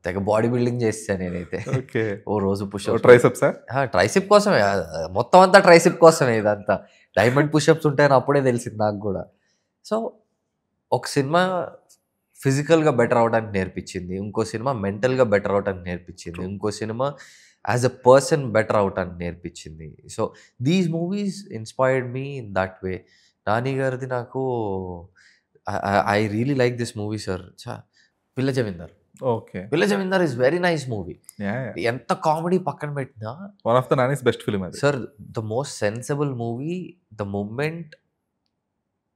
తెగ బాడీ బిల్డింగ్ చేసేసా నేనైతే. ఓకే. ఓ రోజు పుషప్స్ ట్రైసెప్సా? ట్రైసిప్ కోసమే మొత్తం అంతా ట్రైసిప్ కోసమే ఇదంతా. డైమండ్ పుషప్స్ ఉంటాయని అప్పుడే తెలిసింది నాకు గూడా. సో, ఒక సినిమా ఫిజికల్‌గా బెటర్ అవ్వడానికి నేర్పించింది. ఇంకో సినిమా మెంటల్‌గా బెటర్ అవ్వటానికి నేర్పించింది. ట్రూ. ఇంకో సినిమా యాస్ ఎ పర్సన్ బెటర్ అవ్వటానికి నేర్పించింది. So, these movies inspired me in that way. 'Nani' గారిది నాకు I really like this movie sir. 'Pilla Zamindar'. Okay. 'Pilla Zamindar' is very nice movie. Yeah! ఎంత కామెడీ పక్కన పెట్టినా one of the Nani's best film అది. Sir the most sensible movie. The moment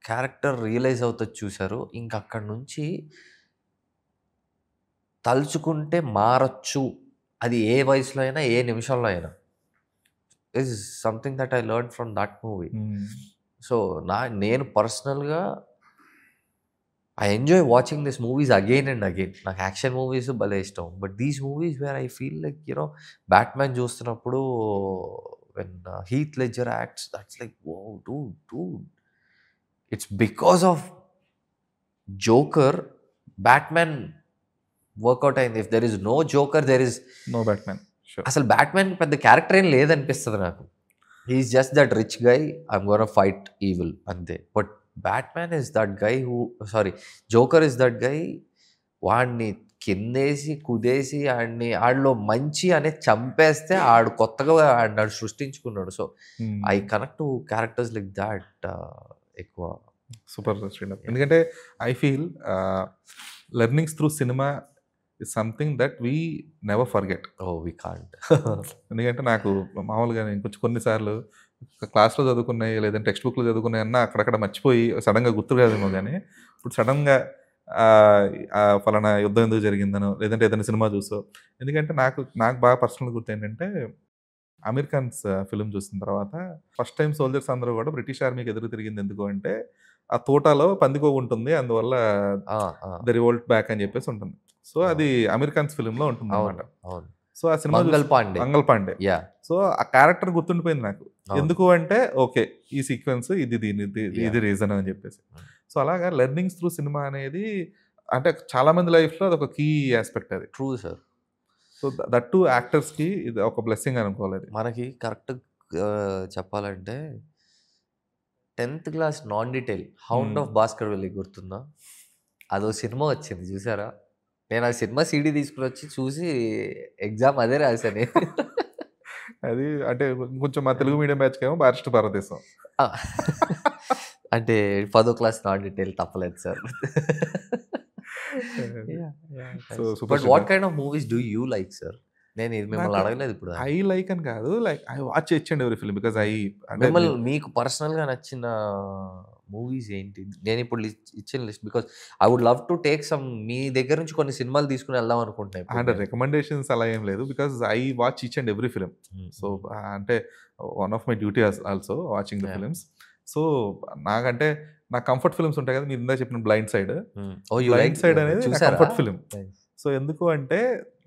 character realise అవుతది చూసారు. ఇంక అక్కడి నుంచి తలుచుకుంటే మారొచ్చు. అది ఏ వయసులో అయినా, ఏ నిమిషంలో అయినా. Is something that I learned from that movie. Hmm. So, నేను పర్సనల్‌గా I enjoy watching this movies again and again. నాకు యాక్షన్ మూవీస్ భలే ఇష్టం. But these movies where I feel like Batman చూస్తున్నప్పుడు when Heath Ledger acts that's like wow! Dude it's because of Joker Batman work out అయింది. If there is no Joker there is no Batman. Sure. అసలు Batman పెద్ద character ఏం లేదనిపిస్తది నాకు. హి is just that rich guy I'm gonna fight evil అంతే. But Batman is that guy Joker is that guy వాడిని కిందేసి, కుదేసి ఆడిలో మంచి అనేది చంపేస్తే ఆడు కొత్తగా ఆడిని సృష్టించుకున్నాడు. So, hmm. I connect to characters like that ఎక్కువ. సూపర్ శ్రీనాథ్. ఎందుకంటే I feel learnings through cinema is something that we never forget. Oh! We can't. ఎందుకంటే నాకు మామూలుగా నేను కొంచెం కొన్నిసార్లు క్లాస్‌లో చదువుకున్నయి లేదంటే టెక్స్ట్ బుక్‌లో చదువుకున్నయన్నా అక్కడక్కడ మర్చిపోయి సడెన్‌గా గుర్తు రాదేమో గానీ, ఇప్పుడు సడెన్‌గా ఫలానా యుద్ధం ఎందుకు జరిగిందనో, లేదంటే ఏదైనా సినిమా చూసో. ఎందుకంటే నాకు బాగా పర్సనల్‌గా గుర్తేంటంటే, 'అమీర్ ఖాన్స్' ఫిల్మ్ చూసిన తర్వాత ఫస్ట్ టైమ్ సోల్జర్స్ అందరూ గూడా బ్రిటిష్ ఆర్మీకి ఎదురు తిరిగింది ఎందుకు అంటే, ఆ తోటలో పందికొవ్వు ఉంటుంది. అందువల్ల ఆ! ఆ! ది రివోల్ట్ బ్యాక్ అని చెప్పేసి ఉంటుంది. సో, ఆ! అది 'అమీర్ ఖాన్స్' ఫిల్మ్‌లో ఉంటుందన్నమాట. అవును. అవును. సో, ఆ cinema Mangal Pandey. Mangal Pandey. Yeah! So, ఆ క్యారెక్టర్ గుర్తుండిపోయింది నాకు. అవును. ఎందుకు అంటే, ఓకే. ఈ సీక్వెన్స్ ఇది రీజన్ అని చెప్పేసి. సో, అలాగా లెర్నింగ్స్ త్రూ సినిమా అనేది అంటే చాలా మంది లైఫ్‌లో అదొక కీ యాస్పెక్ట్ అది. True sir. So, that too యాక్టర్స్‌కి ఇది ఒక బ్లెస్సింగ్ అనుకోవాలి అది. మనకి కరెక్ట్ చెప్పాలంటే 10థ్ class non detail 'hound hmm. Of Baskerville' గుర్తుందా? అదో సినిమా వచ్చింది చూసారా? నేను ఆ సినిమా సీడీ తీసుకొనొచ్చి చూసి ఎగ్జామ్ అదే రాసా నేను. అది అంటే కొంచెం మా తెలుగు మీడియం బ్యాచ్‌కేమో 'బారిస్టర్ భారతదేశం.' ఆ! అంటే 10థ్ క్లాస్ నాన్ డీటెయిల్ తప్పలేదు sir. Yeah! Yeah! So, nice. Super but what Srinath. Kind of movies do you like sir? నేను ఇది మిమ్మల్ని నాకు అడగలేదు ఇప్పుడు దాకా. ఐ లైక్ అని కాదు. Like I watch each and every film because అంటే మిమ్మల్ని మీకు పర్సనల్‌గా నచ్చిన మూవీస్ ఏంటి? నేనిప్పుడు ఇచ్చిన list because I would love to take some మీ దగ్గర నుంచి కొన్ని సినిమాలు తీసుకొని వెళ్దాం అనుకుంటున్నా ఇప్పుడు అంటే నేను. రికమెండేషన్స్ అలా ఏం లేదు. Because I watch each and every film. Hmm. So, అంటే one of my duty also watching the yeah! Films. So, నాకంటే నాకు కంఫర్ట్ ఫిల్మ్స్ ఉంటాయి కదా! మీరు ఇందాక చెప్పిన 'blind side'. Oh! You 'blind like side' అనేది నా చూసారా? Comfort film. నైస్. సో, ఎందుకు అంటే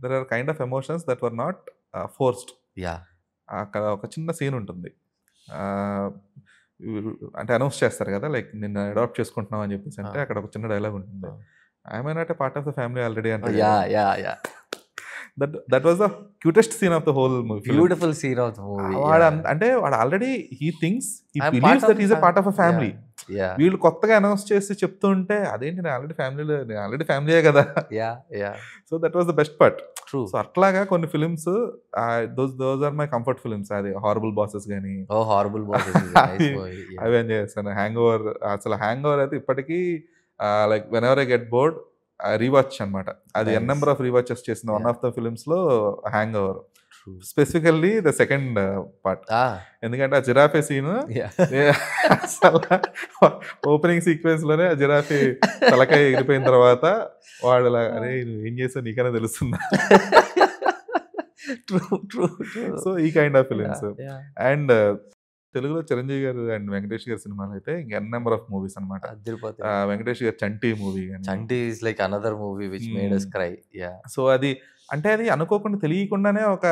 there are kind of emotions that were not forced. Yeah! అక్కడ ఒక చిన్న సీన్ ఉంటుంది. ఆహ్, అంటే అనౌన్స్ చేస్తారు కదా! లైక్ నిన్ను అడాప్ట్ చేసుకుంటున్నాం అని చెప్పేసి అంటే ఆ! అక్కడ ఒక చిన్న డైలాగ్ ఉంటుంది. ఆ! I am not a part of the family already అంటాడు కదా! Yeah! Yeah! Yeah! That was the cutest scene of the whole film. Beautiful scene of the movie. వాడు యాహ్! అంటే వాడు already he thinks he I am believes part of that the he is a part of a family. Yeah! వీళ్ళు కొత్తగా announce చేసి చెప్తుంటే అదేంటి నేను already ఫ్యామిలీయే కదా! Yeah! Yeah! So, that was the best part. True. So, అట్లాగా కొన్ని films those are my comfort films. అది 'హారబుల్ బాసెస్' గాని oh! Horrible bosses is a nice అవి మూవీ. యాహ్! అవి ఎంజాయ్ చేశాను. 'హ్యాంగ్ ఓవర్' అసలు 'హ్యాంగ్ ఓవర్' అయితే ఇప్పటికీ like whenever I get bored rewatch అనమాట. అది an nice. Number of rewatches చేసిన వన్ యాహ్! ఆఫ్ ద ఫిల్మ్స్‌లో 'hangover.' True. Specifically the second part. ఆ! ఎందుకంటే ఆ జిరాఫే సీన్ యాహ్! అసలు ఓపెనింగ్ సీక్వెన్స్ లోనే ఆ జిరాఫీ తలకాయ ఎగిరిపోయిన తర్వాత వాడు అరే నువ్వు ఏం చేసావు నీకైనా తెలుస్తుందా. ట్రూ. ట్రూ. ట్రూ. సో ఈ kind of films. Yeah! Yeah! And తెలుగులో చిరంజీవి గారు అండ్ వెంకటేష్ గారి సినిమాలు అయితే ఇంకా ఎన్ నెంబర్ ఆఫ్ మూవీస్ అనమాట. అదిరిపోతాయి. వెంకటేష్ గారు చంటి మూవీ కానీ. 'Chanti' is like another movie which made us cry. Yeah! So అది అంటే అది అనుకోకుండా తెలియకుండానే ఒక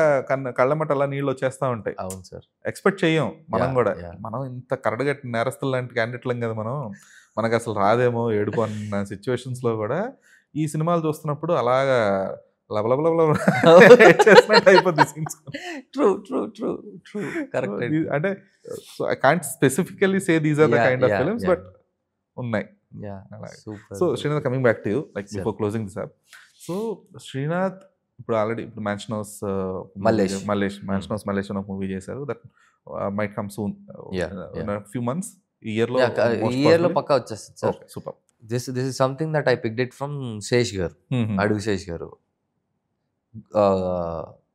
కళ్ళమట అలా నీళ్ళు వచ్చేస్తా ఉంటాయి. అవును సార్. ఎక్స్పెక్ట్ చెయ్యం మనం యాహ్! కూడా. యాహ్! మనం ఇంత కరడుగట్టి నేరస్తులు లాంటి క్యాండిడేట్లం కదా మనం. మనకు అసలు రాదేమో ఏడుపు అన్న సిచ్యువేషన్స్లో కూడా ఈ సినిమాలు చూస్తున్నప్పుడు అలాగా లబలబలబల చేసినట్టు అయిపోద్ది scenes. True. True. True. True. Correct. అంటే so I can't specifically say these are the Yeah, kind of yeah, films yeah. But ఉన్నాయి. యాహ్! అలాగే. Super. So Srinath coming back to you like Sure. Before closing this up. So Srinath ఇప్పుడు already ఇప్పుడు mansion house Mallesh. Mansion house Mallesh అని ఒక movie చేశారు that might come soon Yeah, yeah. Few months ఈ year లో. ఈ ఇయర్ లో పక్కా వచ్చేస్తుంది sir. Super. This is something that I picked it from Sesh గారు, అడుగు శేష్ గారు.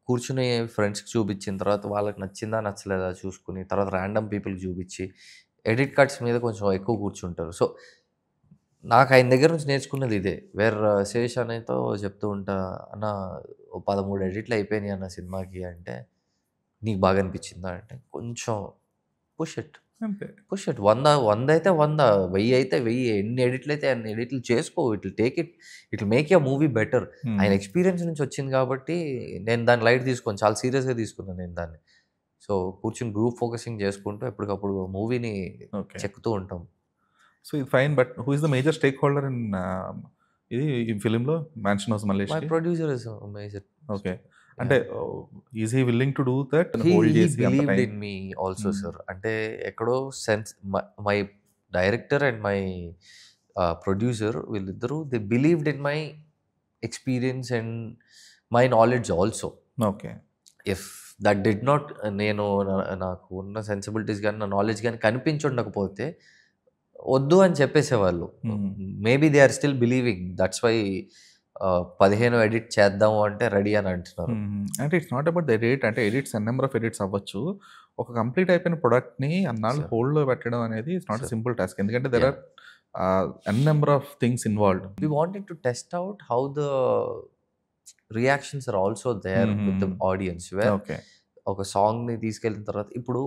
కూర్చుని ఫ్రెండ్స్కి చూపించిన తర్వాత వాళ్ళకి నచ్చిందా నచ్చలేదా చూసుకుని తర్వాత ర్యాండమ్ పీపుల్కి చూపించి ఎడిట్ కట్స్ మీద కొంచెం ఎక్కువ కూర్చుంటారు. సో నాకు ఆయన దగ్గర నుంచి నేర్చుకున్నది ఇదే. శేష్ అనేతో చెప్తూ ఉంటా, అన్న 13 ఎడిట్లు అయిపోయినాయి అన్న సినిమాకి అంటే, నీకు బాగా అనిపించిందా అంటే, కొంచెం పుష్ ఇట్ అంతే. 100 అయితే 100, 1000 అయితే 1000, ఎన్ని ఎడిట్లు అయితే అన్ని ఎడిట్లు చేసుకో. It make you movie better. ఆయన ఎక్స్పీరియన్స్ నుంచి వచ్చింది కాబట్టి నేను దాన్ని లైట్ తీసుకొని చాలా సీరియస్గా తీసుకున్నాను నేను దాన్ని. సో కూర్చొని గ్రూప్ ఫోకసింగ్ చేసుకుంటూ ఎప్పటికప్పుడు మూవీని ఓకే. చెక్కుతూ ఉంటాం. సో ఇది fine but who is the major stakeholder in ఇది ఈ ఫిలింలో mansion house Mallesh? My producer is major. Okay. అంటే is he willing to do that He hold చేసి అంత believed time? in me also, sir. అంటే ఎక్కడో sense my director and my producer వీళ్ళిద్దరూ they believed in my experience and my knowledge also. Okay. If that did not నాకు ఉన్న sensibilities కానీ నా knowledge కానీ కనిపించుండకపోతే వద్దు అని చెప్పేసేవాళ్ళు. Maybe they are still believing. That's why 15 edit చేద్దాము అంటే రెడీ అని అంటున్నారు. అంటే it's not about the edit. అంటే ఎడిట్స్ నెంబర్ ఆఫ్ ఎడిట్స్ అవ్వచ్చు. ఒక కంప్లీట్ అయిపోయిన ప్రొడక్ట్ని అన్నాళ్ళు Sure. హోల్డ్లో పెట్టడం అనేది it's not Sure. Simple task. ఎందుకంటే there Yeah. Are an number of things involved. We wanted to test out how the reactions are also there with the audience. Where okay. ఒక సాంగ్ని తీసుకెళ్ళిన తర్వాత ఇప్పుడు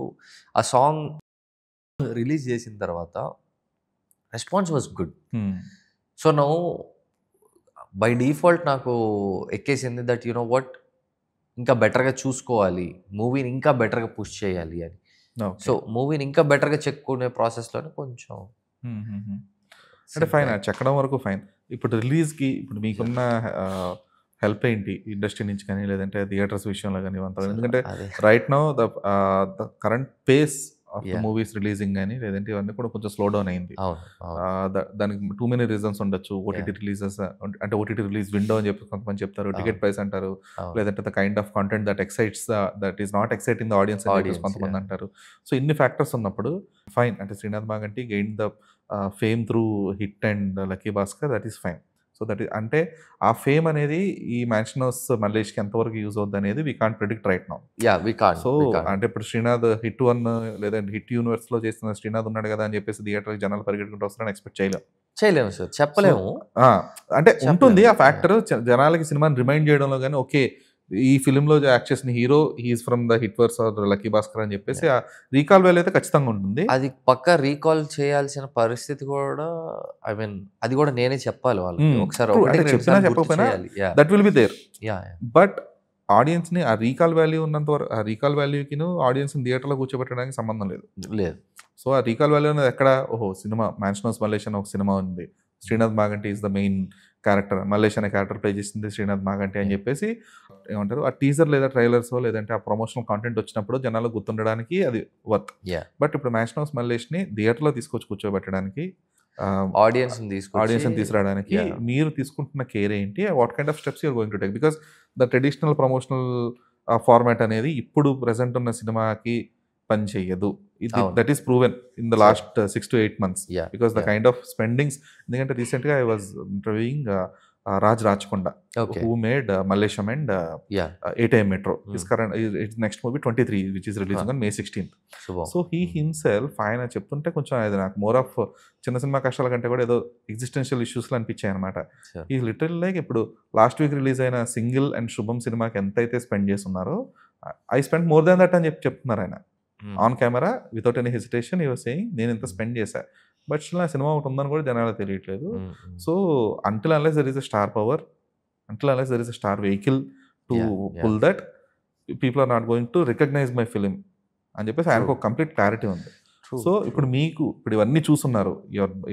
ఆ సాంగ్ రిలీజ్ చేసిన తర్వాత response was good. So now by default నాకు ఎక్కేసింది that you know what, ఇంకా బెటర్గా చూసుకోవాలి, మూవీని ఇంకా బెటర్గా పుష్ చేయాలి అని. సో మూవీని ఇంకా బెటర్గా చెక్కునే ప్రాసెస్లోనే కొంచెం అంటే ఫైన్ చెక్కడం వరకు ఫైన్. ఇప్పుడు రిలీజ్కి ఇప్పుడు మీకున్న హెల్ప్ ఏంటి ఇండస్ట్రీ నుంచి కానీ లేదంటే థియేటర్స్ విషయంలో కానీ ఇవంతా? ఎందుకంటే right now the current pace of the movies releasing కానీ లేదంటే ఇవన్నీ కూడా కొంచెం స్లో డౌన్ అయింది. దానికి టూ మెనీ రీజన్స్ ఉండొచ్చు. ఓటీటీ రిలీజెస్ అంటే ఓటీటీ రిలీజ్ విండో అని చెప్పి కొంతమంది చెప్తారు, టికెట్ ప్రైస్ అంటారు, లేదంటే the kind of content that excites that is not exciting the audience అని చెప్పేసి కొంతమంది అంటారు. సో ఇన్ని ఫ్యాక్టర్స్ ఉన్నప్పుడు ఫైన్. అంటే Srinath Maganti gain the fame through hit and lucky Bhaskar, that is fine. So that అంటే ఆ ఫేమ్ అనేది ఈ మ్యాన్షన్ హౌస్ మల్లేష్కి ఎంతవరకు యూజ్ అవుద్ది అనేది we can't predict right now. So అంటే ఇప్పుడు శ్రీనాథ్ హిట్ 1 లేదంటే హిట్ యూనివర్స్లో చేసిన శ్రీనాథ్ ఉన్నాడు కదా అని చెప్పేసి థియేటర్కి జనాలు పరిగెట్టుకుంటూ వస్తారని ఎక్స్పెక్ట్ చేయలేము సార్, చెప్పలేము. అంటే ఉంటుంది ఆ ఫ్యాక్టర్ జనాలకి సినిమాని రిమైండ్ చేయడంలో. కానీ ఓకే ఈ ఫిలింలో యాక్ట్ చేసిన hero he's from the HIT verse or Lucky Bhaskar అని చెప్పేసి ఆ రీకాల్ వాల్యూ అయితే ఖచ్చితంగా ఉంటుంది. అది పక్కా రీకాల్ చేయాల్సిన పరిస్థితి కూడా, ఐ మీన్ అది కూడా నేనే చెప్పాలి వాళ్ళకి. ఒకసారి చెప్పినా చెప్పకపోయినా that will be there. But ఆడియన్స్ని ఆ రీకాల్ వాల్యూ ఉన్నంత వరకు ఆ రీకాల్ వాల్యూకి ఆడియన్స్ని థియేటర్లో కూర్చోబెట్టడానికి సంబంధం లేదు. సో ఆ రీకాల్ వాల్యూ అనేది ఎక్కడ, ఓహో సినిమా మ్యాన్షన్ హౌస్ మల్లేష్ అని ఒక సినిమా ఉంది, Srinath Maganti is the main character, Mallesh అనే క్యారెక్టర్ ప్లే చేసింది శ్రీనాథ్ మాగంటి అని చెప్పేసి ఏమంటారు ఆ టీజర్ లేదా ట్రైలర్స్ లేదంటే ఆ ప్రమోషనల్ కాంటెంట్ వచ్చినప్పుడు జనాలు గుర్తుండడానికి అది వర్త్. బట్ ఇప్పుడు మ్యాన్షన్ హౌస్ మల్లేష్ని థియేటర్లో తీసుకొచ్చి కూర్చోబెట్టడానికి ఆడియన్స్ని తీసుకురావడానికి మీరు తీసుకుంటున్న కేర్ ఏంటి? What kind of steps you're going to take? Because the traditional promotional format అనేది ఇప్పుడు ప్రెసెంట్ ఉన్న సినిమాకి పని చెయ్యదు. That is proven in the last 6 to 8 months because the kind of spendings. ఎందుకంటే రీసెంట్గా I was interviewing Raj Rachakonda, okay. who made Mallesham and yeah! 8 AM Metro. His హ్మ్. current his next movie 23, which is releasing on May 16th. శుభం. So he himself ఆయన చెప్తుంటే కొంచెం అది నాకు more of చిన్న సినిమా కష్టాల కంటే కూడా ఏదో ఎగ్జిస్టెన్షియల్ ఇష్యూస్‌లా అనిపించాయి అనమాట. షూర్. ఈ లిటిల్ లైక్ ఇప్పుడు లాస్ట్ వీక్ రిలీజ్ అయిన సింగిల్ అండ్ శుభం సినిమాకి ఎంతైతే స్పెండ్ చేసున్నారో I spend more than that అని చెప్తున్నారు ఆయన. Hmm. On camera without any hesitation he was saying నేను ఇంత స్పెండ్ చేశా. బట్ స్టిల్ ఆ సినిమా ఒకటి ఉందని కూడా జనాలకు తెలియట్లేదు. హ్మ్. హ్మ్. So until unless there is a star power, until unless there is a star vehicle to yeah! pull yeah! that, people are not going to recognize my film అని చెప్పేసి ఆయనకు ట్రూ. ఒక కంప్లీట్ క్లారిటీ ఉంది. True. So true. ఇప్పుడు మీకు ఇప్పుడు ఇవన్నీ చూస్తున్నారు,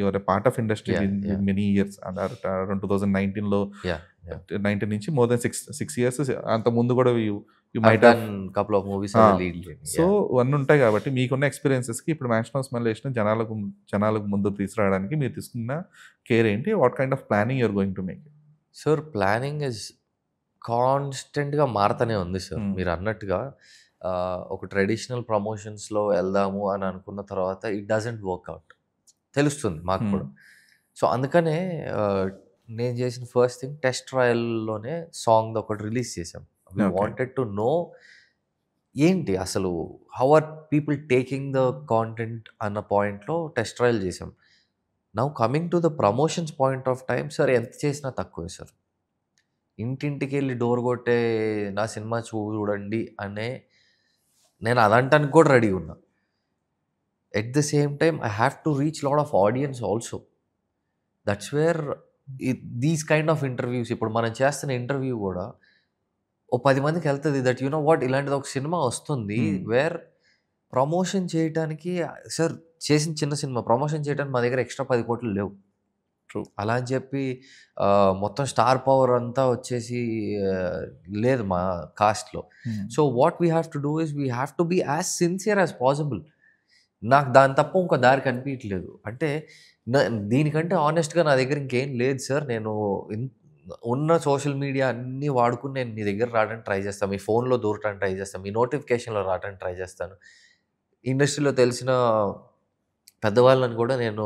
your a part of industry yeah! Yeah! Many years around 2019లో యాహ్! యాహ్! 19 నుంచి మోర్ దెన్ 6 ఇయర్స్ అంత ముందు కూడా you I've might done have. Couple of movies as a lead. So yeah! ఇవన్నీ ఉంటాయి కాబట్టి మీకున్న ఎక్స్పీరియన్సెస్కి ఇప్పుడు మ్యాక్సిమం మల్లేష్‌ని జనాలకు ముందు తీసుకురావడానికి మీరు తీసుకున్న కేర్ ఏంటి? What kind of planning you're going to make? Sir planning is కాన్స్టెంట్‌గా మారతానే ఉంది సార్. హ్మ్. మీరన్నట్టుగా ఒక ట్రెడిషనల్ ప్రమోషన్స్‌లో ఎళ్దాము అని అనుకున్న తర్వాత ఇట్ డజంట్ వర్క్ అవుట్. తెలుస్తుంది మాకు హ్మ్. కూడా. సో, అందుకనే నేను చేసిన ఫస్ట్ థింగ్ టెస్ట్ ట్రయల్‌లోనే సాంగ్‌ది ఒకటి రిలీజ్ చేశాం. We okay. Wanted to know ఏంటి అసలు how are people taking the content అన్న పాయింట్‌లో టెస్ట్ ట్రయల్ చేశాం. Now coming to the promotions point of time sir ఎంత చేసినా తక్కువే సార్. ఇంటింటికెళ్ళి డోర్ కొట్టే నా సినిమా చూడండి అనే నేను అదంటానికి కూడా రెడీగా ఉన్నా. At the same time I have to reach lot of audience also. That's where these kind of interviews ఇప్పుడు మనం చేస్తున్న ఇంటర్వ్యూ కూడా ఓ 10 మందికెళ్తది దట్ యూ నో వాట్ ఇలాంటిది ఒక సినిమా వస్తుంది హ్మ్. వేర్ ప్రమోషన్ చేయటానికి సార్ చేసిన చిన్న సినిమా ప్రమోషన్ చేయడానికి మా దగ్గర ఎక్స్‌ట్రా 10,00,00,000 లేవు. ట్రూ. అలా అని చెప్పి మొత్తం స్టార్ పవర్ అంతా వచ్చేసి ఆహ్, లేదు మా కాస్ట్‌లో. Hmm. So, what we have to do is we have to be as sincere as possible. నాకు దాని తప్ప ఇంకో దారి కనిపియట్లేదు. అంటే న దీనికంటే హానెస్ట్‌గా నా దగ్గర ఇంకేం లేదు సార్. నేను ఉన్న సోషల్ మీడియా అన్నీ వాడుకొని నేను మీ దగ్గర రావడానికి ట్రై చేస్తాను. మీ ఫోన్‌లో దూరటానికి ట్రై చేస్తాను. మీ నోటిఫికేషన్‌లో రావడానికి ట్రై చేస్తాను. ఇండస్ట్రీలో తెలిసిన పెద్దవాళ్ళని కూడా నేను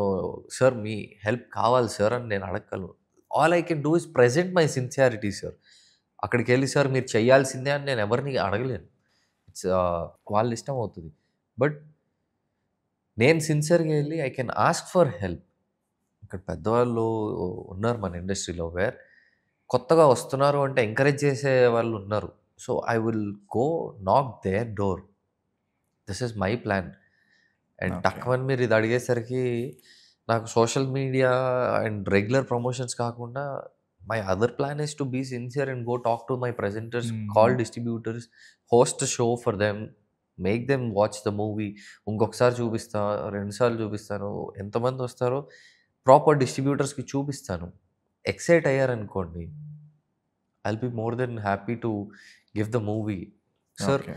సార్ మీ హెల్ప్ కావాలి సార్ అని నేను అడగగలను. All I can do is present my sincerity sir. అక్కడికెళ్ళి సార్ మీరు చేయాల్సిందే అని నేను ఎవరిని అడగలేను. ఇట్స్ వాళ్ళ ఇష్టం అవుతది. బట్ నేను సిన్సియర్‌గా ఎళ్లి I can ask for help. ఇక్కడ పెద్దవాళ్ళు ఉన్నారు మన ఇండస్ట్రీలో వేర్ కొత్తగా వస్తున్నారు అంటే ఎంకరేజ్ చేసే వాళ్ళు ఉన్నారు. So, I will go knock their door. This is my plan. And okay. టక్కుమని మీరు ఇది అడిగేసరికి నాకు social media and regular promotions కాకుండా my other plan is to be sincere and go talk to my presenters, call hmm. Distributors, host show for them, make them watch the movie. ఇంకొకసారి చూపిస్తా, 2 సార్లు చూపిస్తాను. ఎంతమంది వస్తారో ప్రాపర్ డిస్ట్రిబ్యూటర్స్‌కి చూపిస్తాను. Excite అయ్యారనుకోండి, I will be more than happy to give the movie. Sir okay.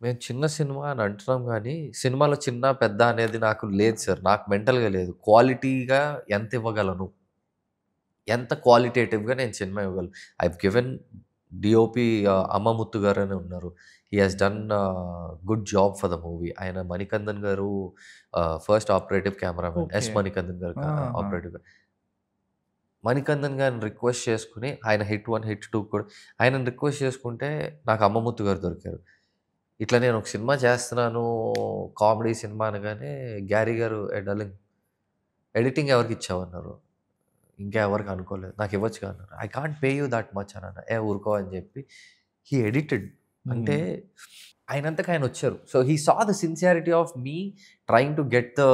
మేము చిన్న సినిమా అని అంటున్నాం గానీ, సినిమాలో చిన్న, పెద్ద అనేది నాకు లేదు సార్. నాకు మెంటల్‌గా లేదు. క్వాలిటీగా ఎంత ఇవ్వగలను? ఎంత క్వాలిటేటివ్‌గా నేను సినిమా ఇవ్వగలను? ఐ've గివెన్ డీఓపీ అమ్మముత్తు గారని ఉన్నారు. He has done good job for the movie. ఆయన మణికందన్ గారు first operative cameraman. Yes okay. Manikandan గారు ఆహా! ఆపరేటివ్. మణికందన్ గారిని రిక్వెస్ట్ చేసుకొని ఆయన హిట్ 1, హిట్ 2 కూడా ఆయనని రిక్వెస్ట్ చేసుకుంటే నాకు అమ్మముత్తు గారు దొరికారు. ఇట్లా నేను ఒక సినిమా చేస్తున్నాను, కామెడీ సినిమా అనగానే గ్యారీ గారు "ఏ డార్లింగ్ ఎడిటింగ్ ఎవరికిచ్చావన్నారు?" ఇంకా ఎవరికి అనుకోలేదు. నాకివ్వచ్చుగా అన్నారు. "I can't pay you that much" అన్నాను. "ఏ ఊరుకో" అని చెప్పి హి ఎడిటెడ్. అంటే హ్మ్. ఆయనంతకు ఆయనొచ్చారు. So, he saw the sincerity of me trying to get the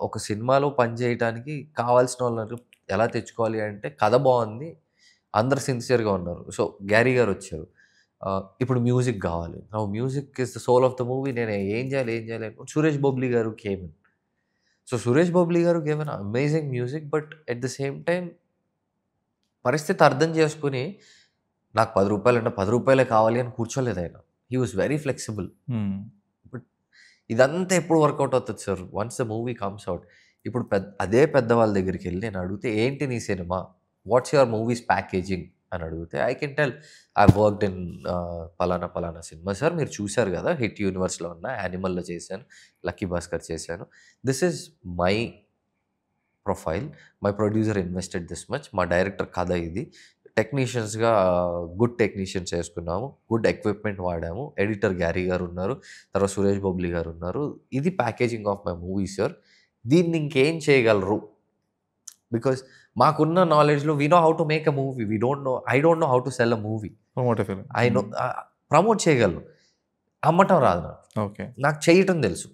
ఒక సినిమాలో పని చేయటానికి కావాల్సినోళ్ళని ఎలా తెచ్చుకోవాలి అంటే కథ బావుంది. అందరూ సిన్సియర్‌గా ఉన్నారు. సో, గ్యారీ గారొచ్చారు. ఇప్పుడు మ్యూజిక్ గావాలి. Now music is the soul of the movie. నేను ఏం చేయాలి, ఏం చేయాలి అనుకుంటే సురేష్ బొబ్లీ గారు came in. So, Suresh Bobbili గారు gave an amazing music. But at the same time పరిస్థితి అర్థం చేసుకొని నాకు రూ. 10 అంటే రూ. 10 కావాలి అని కూర్చోలేదాయన. He was very flexible. Hmm. But ఇదంతా ఎప్పుడు వర్కౌట్ అవుతది sir? Once the movie comes out. ఇప్పుడు అదే పెద్దవాళ్ళ దగ్గరికెళ్ళి నేను అడిగితే, "ఏంటి నీ సినిమా? What's your movies packaging?" అని అడిగితే I can tell I've worked in పలానా, పలానా సినిమా సార్. మీరు చూసారు గదా! హిట్ యూనివర్స్‌లో ఉన్న 'యానిమల్‌లో' చేశాను. 'లక్కీ భాస్కర్' చేశాను. This is my profile. My producer invested this much. మా డైరెక్టర్ కథ ఇది. టెక్నీషియన్స్‌గా గుడ్ టెక్నీషియన్స్ ఏసుకున్నాము. గుడ్ ఎక్విప్‌మెంట్ వాడాము. ఎడిటర్ గ్యారీ గారున్నారు. తర్వాత సురేష్ బొబ్లీ గారున్నారు. ఇది packaging of my movie sir. దీన్ని ఇంకేం చేయగలరు? బికాజ్ మాకున్న నాలెడ్జ్‌లో we know how to make a movie. I don't know how to sell a movie. Promote film. I know promote చేయగలను. అమ్మటం రాదు నాకు. ఓకే. నాకు చేయటం తెలుసు.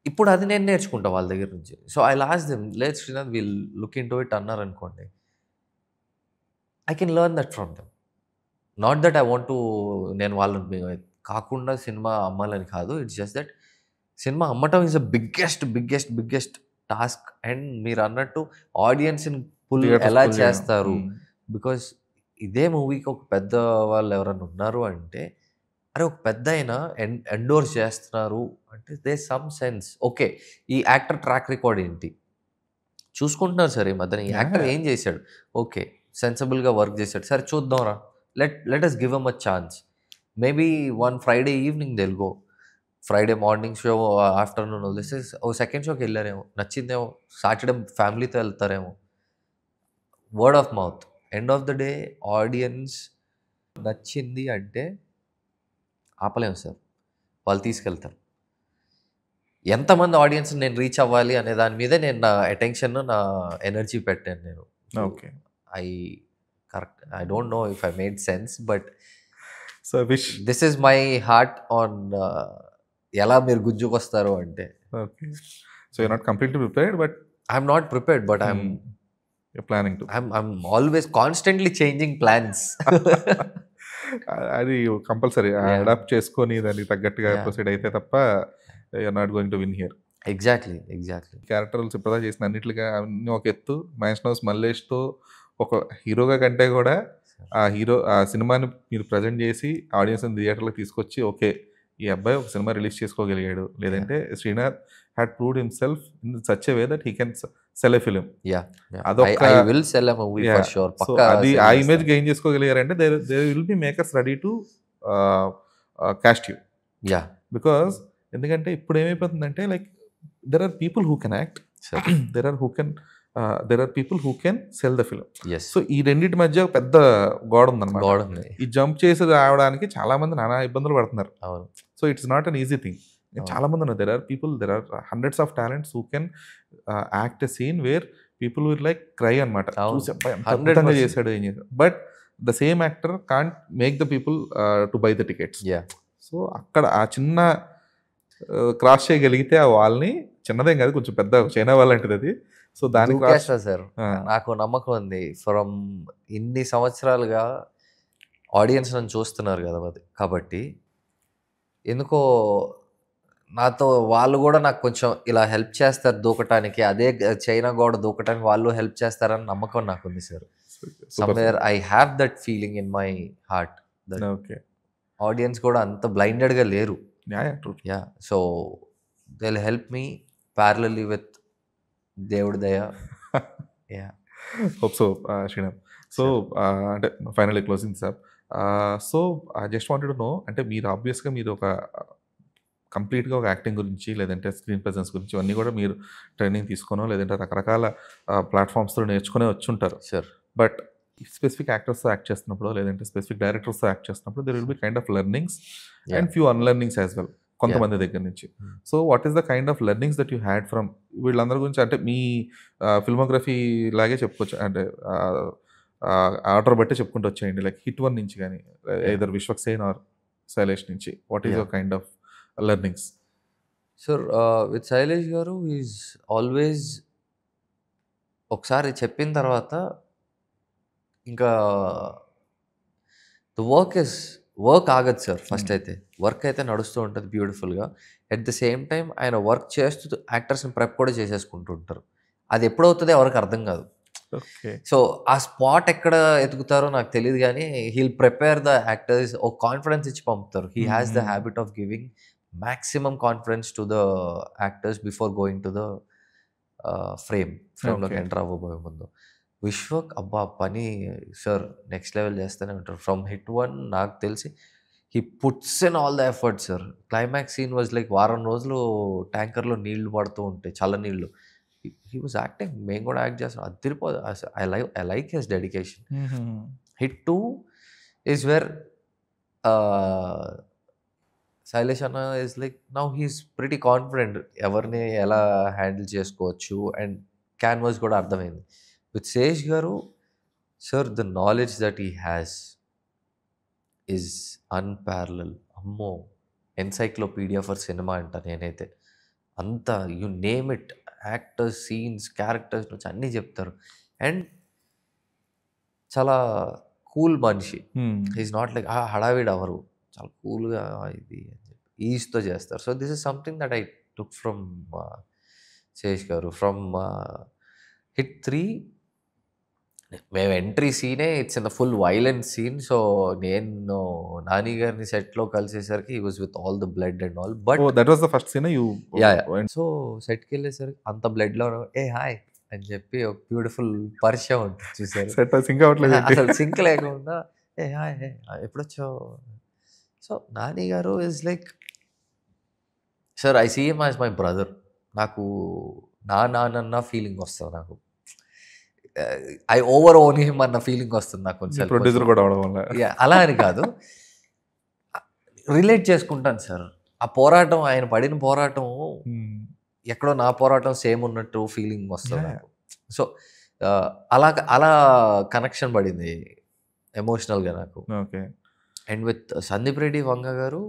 ఇప్పుడు అది నేను నేర్చుకుంటా వాళ్ళ దగ్గర నుంచి. So I lost them let's Srinath will look into it అన్నారనుకోండి. I can learn that from them. Not that I want to నేను వాళ్ళని కాకుండా సినిమా అమ్మాలని కాదు. ఇట్స్ జస్ట్ దట్ సినిమా అమ్మటం is the biggest task. And మీరు అన్నట్టు ఆడియన్స్ని పుల్ ఎలా చేస్తారు? బికాస్ ఇదే మూవీకి ఒక పెద్ద వాళ్ళు ఎవరైనా ఉన్నారు అంటే, అరే ఒక పెద్ద అయినా ఎండోర్స్ చేస్తున్నారు అంటే దే సమ్ సెన్స్. ఓకే, ఈ యాక్టర్ ట్రాక్ రికార్డ్ ఏంటి చూసుకుంటున్నారు సార్. ఈ మధ్యన ఈ యాక్టర్ ఏం చేశాడు? ఓకే, సెన్సిబుల్గా వర్క్ చేశాడు. సరే చూద్దాంరా, let us give him a chance. Maybe one Friday evening they'll go. Friday morning show afternoon వదిలేస్తే ఓ సెకండ్ షోకి వెళ్ళారేమో, నచ్చిందేమో, సాటర్డే ఫ్యామిలీతో వెళ్తారేమో. Word of mouth. End of the day audience నచ్చింది అంటే ఆపలేము సార్, వాళ్ళు తీసుకెళ్తారు. ఎంతమంది ఆడియన్స్ నేను రీచ్ అవ్వాలి అనే దాని మీదే నేను నా అటెన్షన్, నా ఎనర్జీ పెట్టాను నేను. Okay. I don't know if I made sense, but so wish this is my heart on ఎలా మీరు గుంజుకొస్తారు అంటే. Okay. So you not completely prepared but I'm not prepared, but you're planning to. I'm always constantly changing plans. అది compulsory adapt చేసుకొని దానికి తగ్గట్టుగా Yeah. Proceed అయితే తప్ప you are not going to win here. Exactly. Characters ఇప్పటిదా చేసిన అన్నిట్లుగా అన్ని ఒక ఎత్తు. మహేష్ నౌస్ మల్లేష్తో ఒక హీరోగా కంటే కూడా ఆ సినిమాని మీరు ప్రజెంట్ చేసి ఆడియన్స్ని థియేటర్లోకి తీసుకొచ్చి ఓకే ఈ అబ్బాయి ఒక సినిమా రిలీజ్ చేసుకోగలిగాడు. లేదంటే Srinath had proved himself in such a way that he can sell a film. Yeah. అదొక I will sell a movie for sure. So పక్కా అది sell ఆ చేస్తాను. ఇమేజ్ గెయిన్ చేసుకోగలిగారంటే they will be makers ready to cast you. Yeah. Because ఎందుకంటే ఇప్పుడు ఏమైపోతుందంటే like there are people who can act, Sir. There are people who can sell the film. Yes. So ఈ రెండింటి మధ్య పెద్ద గోడ ఉందన్నమాట. God ఉంది. ఈ జంప్ చేసి రావడానికి చాలా మంది నానా ఇబ్బందులు పడుతున్నారు. అవును. So it's not an easy thing. చాలా మంది ఉన్నారు. There are hundreds of talents who can act a scene where people will like cry అనమాట. అవును. చూసి అబ్బాయి ఎంత 100% అద్భుతంగా చేశాడు ఏం చేశాడు. But the same actor can't make the people to buy the tickets. Yeah. So అక్కడ ఆ చిన్న క్రాస్ చేయగలిగితే ఆ వాళ్ళని, చిన్నదేం కాదు కొంచెం పెద్ద చైనా వాళ్ళ అంటది అది. సో దానికి దూకేస్తా సార్. నాకు నమ్మకం ఉంది. ఫ్రమ్ ఇన్ని సంవత్సరాలుగా ఆడియన్స్ నన్ను చూస్తున్నారు కదా కాబట్టి ఎందుకో నాతో వాళ్ళు కూడా నాకు కొంచెం ఇలా హెల్ప్ చేస్తారు దూకటానికి. అదే చైనా గోడ దూకటానికి వాళ్ళు హెల్ప్ చేస్తారని నమ్మకం నాకుంది sir. Somewhere I have that feeling in my heart that okay. Audience కూడా అంత బ్లైండెడ్గా లేరు. Yeah. So they will help me parallelly with దేవుడి దయ. Yeah. Hope so Srinath. So అంటే finally closing sir. So I just wanted to know, అంటే మీరు ఆబ్వియస్గా మీరు ఒక కంప్లీట్గా ఒక యాక్టింగ్ గురించి లేదంటే స్క్రీన్ ప్రెజెన్స్ గురించి ఇవన్నీ కూడా మీరు ట్రైనింగ్ తీసుకోనో లేదంటే రకరకాల ప్లాట్ఫామ్స్లో నేర్చుకునే వచ్చి ఉంటారు. సార్. బట్ స్పెసిఫిక్ యాక్టర్స్తో యాక్ట్ చేస్తున్నప్పుడు లేదంటే స్పెసిఫిక్ డైరెక్టర్స్తో యాక్ట్ చేస్తున్నప్పుడు there will be kind of learnings and few unlearnings as well కొంతమంది దగ్గర నుంచి. So what is the kind of learnings that you had from వీళ్ళందరి గురించి? అంటే మీ ఫిల్మోగ్రఫీ లాగే చెప్పుకోవచ్చు, అంటే ఆర్డర్ బట్టి చెప్పుకుంటూ వచ్చేయండి. లైక్ హిట్ 1 నుంచి కానీ ఐదర్ విశ్వక్సేన్ ఆర్ శైలేష్ నుంచి what is your kind of learnings? Sir with Shailesh గారు ఈజ్ ఆల్వేస్ ఒకసారి చెప్పిన తర్వాత ఇంకా ద వర్క్ ఆగదు సార్. ఫస్ట్ అయితే వర్క్ అయితే నడుస్తూ ఉంటుంది బ్యూటిఫుల్గా. ఎట్ ద సేమ్ టైం ఆయన వర్క్ చేస్తూ యాక్టర్స్ని ప్రెప్ కూడా చేసేసుకుంటూ ఉంటారు. అది ఎప్పుడవుతుందో ఎవరికి అర్థం కాదు. ఓకే. సో ఆ స్పాట్ ఎక్కడ ఎతుకుతారో నాకు తెలియదు కానీ హీల్ ప్రిపేర్ ద యాక్టర్స్. ఒక కాన్ఫిడెన్స్ ఇచ్చి పంపుతారు. He has the habit of giving maximum confidence to the actors before going to the ఫ్రేమ్లోకి ఎంటర్ అవ్వబోయే ముందు. విశ్వక్ అబ్బా పని సార్ నెక్స్ట్ లెవెల్ చేస్తూనే ఉంటారు. ఫ్రమ్ హిట్ 1 నాకు తెలిసి he puts in all the effort sir. Climax scene was like వారం రోజులు ట్యాంకర్లో నీళ్లు పడుతూ ఉంటాయి, చల్ల నీళ్ళు. హీ వాజ్ యాక్టింగ్, మేము కూడా యాక్ట్ చేస్తాం, అదిరిపోదు. I like his dedication. HIT 2 is where Sailesh అన్న is like now he's pretty confident ఎవరిని ఎలా హ్యాండిల్ చేసుకోవచ్చు, అండ్ క్యాన్వాస్ కూడా అర్థమైంది. విత్ శేష్ గారు sir, the knowledge that he has is unparalleled. అమ్మో, ఎన్సైక్లోపీడియా ఫర్ సినిమా అంట నేనైతే. అంత you name it, actors, scenes, characters నుంచి అన్నీ చెప్తారు. అండ్ చాలా కూల్ మనిషి. ఈజ్ నాట్ లైక్ హడావిడి అవరు, చాలా కూల్గా ఇది అని చెప్పి ఈజ్తో చేస్తారు. So this is something that I took from Sesh గారు. ఫ్రమ్ హిట్ 3 మేము ఎంట్రీ సీనే it's in the full violent scene. So నేను నాని గారిని సెట్లో కలిసేసరికి he was with all the blood and all. But that was the first scene you. So సెట్కి వెళ్ళేసరికి అంత బ్లడ్లో ఏ హాయ్ అని చెప్పి ఒక బ్యూటిఫుల్ పరిచయం ఉంటుంది చూసారు. సెట్ సింక్ అవ్వట్లేదు. అసలు సింక్ లేకుండా ఏ హాయ్ హే ఎప్పుడొచ్చావు. సో నాని గారు is like sir, I see him as my brother. నాకు నాన్న ఫీలింగ్ వస్తుంది. నాకు ఐ ఓవర్ ఓన్ హిమ్ అన్న ఫీలింగ్ వస్తుంది నాకు కొంచెం. ప్రొడ్యూసర్ కూడా అవడం వల్ల అలా అని కాదు, రిలేట్ చేసుకుంటాను సార్. ఆ పోరాటం, ఆయన పడిన పోరాటం ఎక్కడో నా పోరాటం సేమ్ ఉన్నట్టు ఫీలింగ్ వస్తుంది నాకు. సో అలా కనెక్షన్ పడింది ఎమోషనల్గా నాకు. Okay. And with Sandeep Reddy Vanga గారు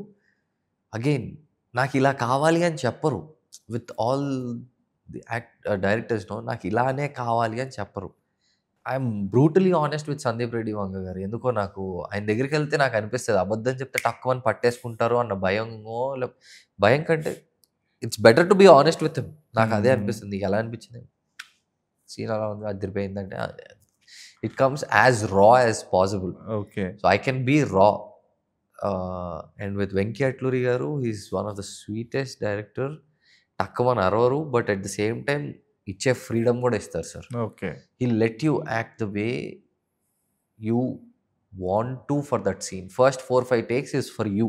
అగైన్ నాకు ఇలా కావాలి అని చెప్పరు. With all the directors no, నాకు ఇలానే కావాలి అని చెప్పరు. I'm brutally honest with Sandeep Reddy Vanga గారు. ఎందుకో నాకు ఆయన దగ్గరికి వెళ్తే నాకు అనిపిస్తుంది అబద్ధం చెప్తే తక్కువ పట్టేసుకుంటారు అన్న భయంగో, భయం కంటే it's better to be honest with him. నాకు అదే అనిపిస్తుంది. నీకు ఎలా అనిపించింది సీన్ అలా ఉంది అదిరిపోయిందంటే it comes as raw as possible. Okay. So I can be raw. And with Venky Atluri గారు, he's one of the sweetest director. తక్కువని అరవరు, but at the same time ఇచ్చే ఫ్రీడమ్ కూడా ఇస్తారు sir. Okay. He let you act the way you want to for that scene. First 4-5 takes is for you.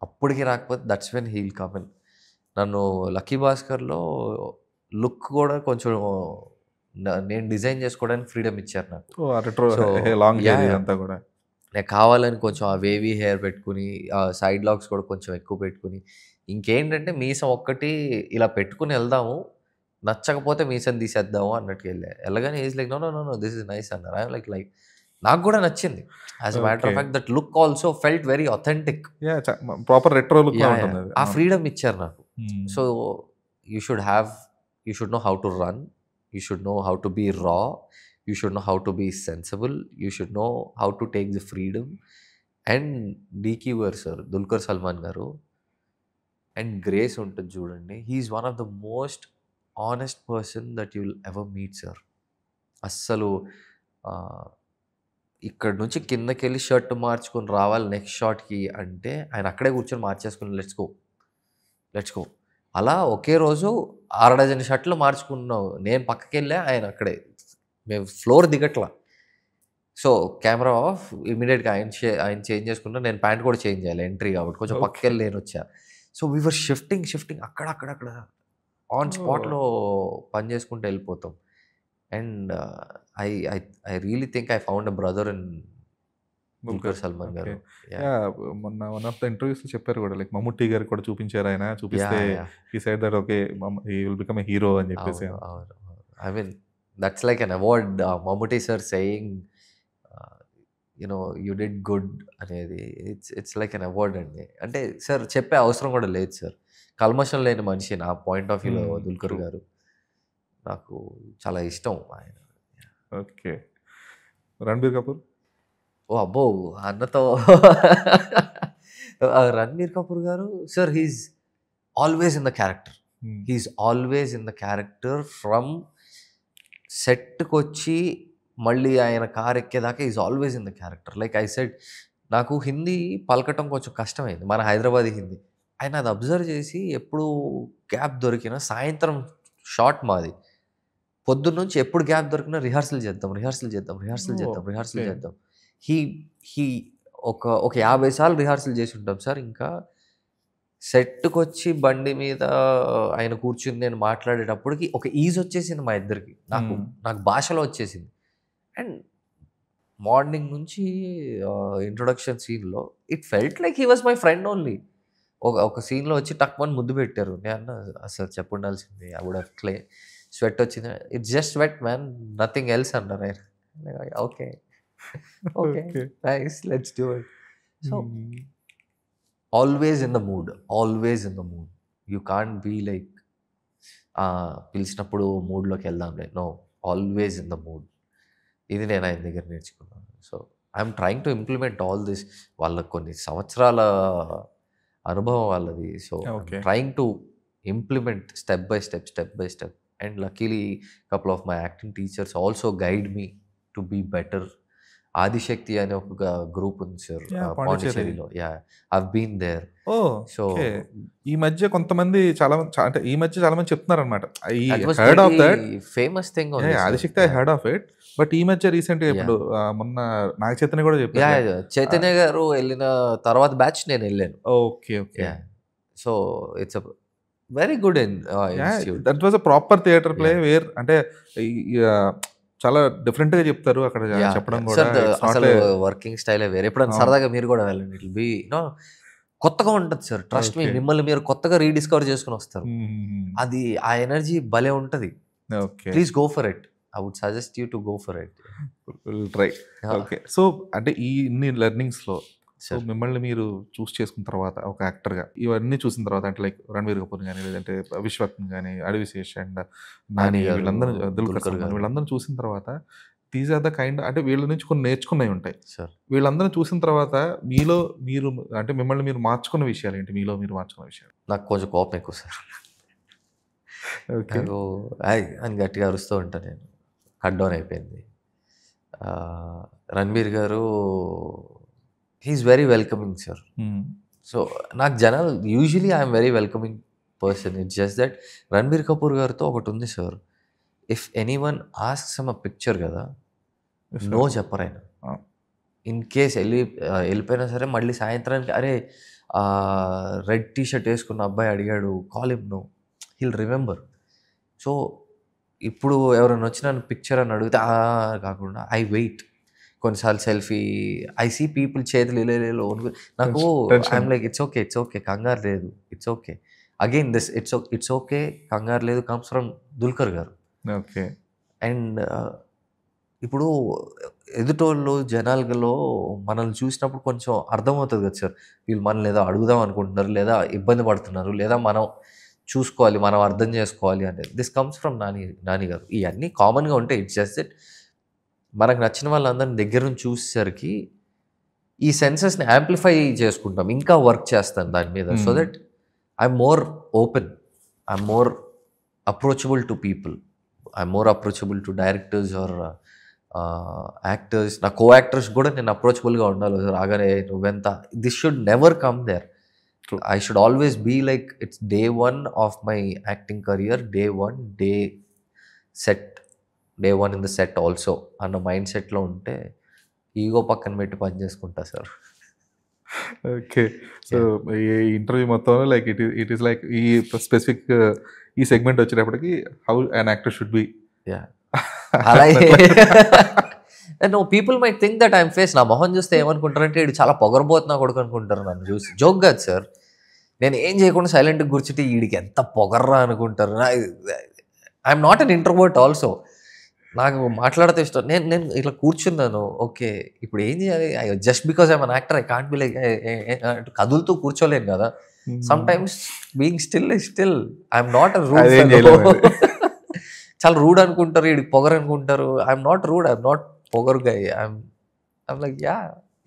అప్పటికి రాకపోతే that's when he'll come in. నన్ను lucky భాస్కర్లో look కూడా కొంచెం నేను design చేసుకోవడానికి ఫ్రీడమ్ ఇచ్చారు నాకు. నేను కావాలని కొంచెం ఆ వేవీ హెయిర్ పెట్టుకుని, సైడ్ లాక్స్ కూడా కొంచెం ఎక్కువ పెట్టుకుని, ఇంకేంటంటే మీసం ఒక్కటి ఇలా పెట్టుకుని వెళ్దాము, నచ్చకపోతే మీసం తీసేద్దాము అన్నట్టు వెళ్ళగానే is like no no no no this is nice అన్నారు. ఐఎమ్ లైక్ నాకు కూడా నచ్చింది. As a matter of fact that look also felt very authentic. Proper retro look. ఆ ఫ్రీడమ్ ఇచ్చారు నాకు. So you should know how to run, you should know how to be raw, you should know how to be sensible, you should know how to take the freedom. And DQR sir, Dulquer Salman గారు and grace ఉంటుంది చూడండి. He's one of the most honest person that you will ever meet sir. అస్సలు ఇక్కడ నుంచి కిందకి వెళ్ళి shirt మార్చుకొని రావాలి నెక్స్ట్ షాట్కి అంటే ఆయన అక్కడే కూర్చొని మార్చేసుకుని లెట్స్ గో అలా ఒకే రోజు 6 డజన్ షర్ట్లు మార్చుకున్నాం. నేను పక్కకి వెళ్ళా, ఆయన అక్కడే. మేము ఫ్లోర్ దిగట్లా. సో కెమెరా ఆఫ్, ఇమీడియట్గా ఆయన చేంజ్ చేసుకుంటా. నేను ప్యాంట్ కూడా చేంజ్ చేయాలి ఎంట్రీ కాబట్టి, కొంచెం పక్కకి వెళ్ళి నేను వచ్చా. సో వీవర్ షిఫ్టింగ్ అక్కడ ఆన్ స్పాట్లో పని చేసుకుంటూ వెళ్ళిపోతాం. And I really think I found a brother in Dulquer Salman గారు. మొన్న వన్ ఆఫ్ ద ఇంటర్వ్యూస్ చెప్పారు కూడా, లైక్ మమ్ముట్టి గారు కూడా చూపించారు. ఆయన చూపిస్తే ఈ side that okay he will become a hero అని చెప్పేసి. I mean that's like an award. Mammootty sir saying you did good అనేది ఇట్స్ లైక్ అన్ అవార్డ్ అండి. అంటే సార్ చెప్పే అవసరం కూడా లేదు సార్. కల్మషం లేని మనిషి నా పాయింట్ ఆఫ్ వ్యూలో దుల్కర్ గారు. నాకు చాలా ఇష్టం ఆయన. ఓకే. రణబీర్ కపూర్. ఓ అబ్బో, అన్నతో రణబీర్ కపూర్ గారు sir, he's always in the character. From సెట్కి వచ్చి మళ్ళీ ఆయన కార్ ఎక్కేదాకా is always in the character. Like I said, నాకు హిందీ పలకటం కొంచెం కష్టమైంది, మన హైదరాబాదీ హిందీ. ఆయన అది అబ్జర్వ్ చేసి ఎప్పుడు గ్యాప్ దొరికినా, సాయంత్రం షాట్ మాది, పొద్దున్నుంచి ఎప్పుడు గ్యాప్ దొరికినా రిహార్సల్ చేద్దాం. హీ ఒక 50 సార్లు రిహార్సల్ చేసి ఉంటాం సార్. ఇంకా సెట్‌కొచ్చి బండి మీద ఆయన కూర్చొని నేను మాట్లాడేటప్పటికి ఒక ఈజ్ వచ్చేసింది మా ఇద్దరికి. నాకు భాషలో వచ్చేసింది. అండ్ మార్నింగ్ నుంచి ఇంట్రొడక్షన్ సీన్‌లో it felt like he was my friend only. ఒక సీన్‌లో వచ్చి టక్‌మని ముద్దు పెట్టారు. నేనన్నా అసలు చెప్పుండాల్సింది. ఐ వుడ్ హావ్ స్వెట్ వచ్చింది. It's just sweat man nothing else అన్నారు ఆయన. Okay. Okay. Nice let's do it. So always in the mood. Always in the mood. You can't be like పిలిచినప్పుడు మూడ్‌లోకి వెళ్దాంలే. No, always in the mood. ఇది నేను ఆయన దగ్గర నేర్చుకున్నాను. So I'm trying to implement all this. వాళ్ళకి కొన్ని సంవత్సరాల అనుభవం వాళ్ళది. So trying to implement step by step. And luckily couple of my acting teachers also guide me to be better. Adishakti అనే ఒక గ్రూప్ ఉంది సార్ పాండిచ్చేరిలో. I been there. సో ఈ మధ్య కొంతమంది అంటే ఈ మధ్య చాలా మంది చెప్తున్నారు అనమాట. Heard of that famous thing Adishakti. I heard of it. But ఈ మధ్య రీసెంట్ గా ఇప్పుడు మొన్న నాగ చైతన్య కూడా చెప్పారు. చైతన్య గారు వెళ్ళిన తర్వాత బ్యాచ్ నేను వెళ్ళాను. Okay. So it's very good that was a proper theatre play where అంటే చాలా డిఫరెంట్ గా చెప్తారు అక్కడ చెప్పడం కూడా. అసలు వర్కింగ్ స్టైల్ వేరే. ఎప్పుడైనా సరదాగా మీరు కూడా వెళ్ళండి. ఇట్ విల్ బి కొత్తగా ఉంటుంది సార్. ట్రస్ట్ మీ, మిమ్మల్ని మీరు కొత్తగా రీడిస్కవర్ చేసుకుని వస్తారు. అది ఆ ఎనర్జీ భలే ఉంటుంది. Please go for it. I would suggest you to go for it. Try. Okay. So అంటే ఈ ఇన్ని లెర్నింగ్స్ లో సో మిమ్మల్ని మీరు చూస్ చేసుకున్న తర్వాత ఒక యాక్టర్గా ఇవన్నీ చూసిన తర్వాత అంటే లైక్ రణబీర్ కపూర్ కానీ లేదంటే విశ్వక్ని కానీ అడవిశేష్ అండ్ నాని వీళ్ళందరూ దుల్కర్ వీళ్ళందరూ చూసిన తర్వాత దీస్ ఆర్ ద కైండ్ అంటే వీళ్ళ నుంచి కొన్ని నేర్చుకున్నవి ఉంటాయి. వీళ్ళందరూ చూసిన తర్వాత మీలో మీరు అంటే మిమ్మల్ని మీరు మార్చుకున్న విషయాలు ఏంటి? మీలో మీరు మార్చుకున్న విషయాలు. నాకు కొంచెం కోపం ఎక్కువ సార్. నాకు అని గట్టిగా అరుస్తూ ఉంటాను నేను. కట్ డౌన్ అయిపోయింది. రణబీర్ గారు he's very welcoming sir. So నాకు జనాలు usually I'm very welcoming person. It's just that Ranbir Kapoor గారితో ఒకటి ఉంది sir. If anyone asks some picture కదా, నో చెప్పరు ఆయన. ఇన్ కేస్ వెళ్ళిపోయినా సరే మళ్ళీ సాయంత్రానికి అరే రెడ్ టీషర్ట్ వేసుకున్న అబ్బాయి అడిగాడు, call him, no, he'll remember. So ఇప్పుడు ఎవరైనా వచ్చి నన్ను పిక్చర్ అని అడిగితే కాకుండా ఐ వెయిట్. కొన్నిసార్లు సెల్ఫీ ఐ సీ పీపుల్ చేతులు ఇలేలో నాకు ఐఎమ్ లైక్ ఇట్స్ ఓకే కంగారు లేదు, it's okay. Again this it's okay కంగారు లేదు కమ్స్ ఫ్రమ్ దుల్కర్ గారు. ఓకే. అండ్ ఇప్పుడు ఎదుటోళ్ళు జనాలలో మనల్ని చూసినప్పుడు కొంచెం అర్థమవుతుంది కదా సార్, వీళ్ళు మనల్ని ఏదో అడుగుదాం అనుకుంటున్నారు, లేదా ఇబ్బంది పడుతున్నారు, లేదా మనం చూసుకోవాలి, మనం అర్థం చేసుకోవాలి అనేది. దిస్ కమ్స్ ఫ్రమ్ నాని గారు. ఇవన్నీ కామన్గా ఉంటాయి. ఇట్స్ జస్ట్ దట్ మనకు నచ్చిన వాళ్ళందరిని దగ్గర నుంచి చూసేసరికి ఈ సెన్సెస్ని యాంప్లిఫై చేసుకుంటాం, ఇంకా వర్క్ చేస్తాను దాని మీద. So that I'm more open, I'm more approachable to people, I'm more approachable to directors or actors. నా కో యాక్టర్స్ కూడా నేను అప్రోచబుల్గా ఉండాలి. రాగానే నువ్వెంత, this should never come there. I should always be like it's day 1 of my acting career, day 1 in the set also అన్న mind సెట్లో ఉంటే ఈగో పక్కన పెట్టి పని చేసుకుంటా సార్. ఓకే. సో ఈ ఇంటర్వ్యూ మొత్తంలో లైక్ ఇట్ ఈస్ లైక్ ఈ స్పెసిఫిక్ ఈ సెగ్మెంట్ వచ్చేటప్పటికి how an actor should be. అలాగే no people might think that I'm face. నా మొహం చూస్తే ఏమనుకుంటారంటే వీడు చాలా పొగరబోతున్నా కొడుకు అనుకుంటారు నన్ను చూసి. జోక్ కాదు సార్, నేను ఏం చేయకుండా సైలెంట్గా కూర్చుంటే వీడికి ఎంత పొగర్రా అనుకుంటారు. I'm not an introvert also. నాకు మాట్లాడితే ఇష్టం. నేను ఇట్లా కూర్చున్నాను, ఓకే ఇప్పుడు ఏం చేయాలి, just because I'm an actor I can't be like కదులుతూ కూర్చోలేను కదా. Sometimes being still I'm not a rude. చాలా రూడ్ అనుకుంటారు, వీడికి పొగర్ అనుకుంటారు. I'm not rude, I'm not పొగర్ guy. I'm like yeah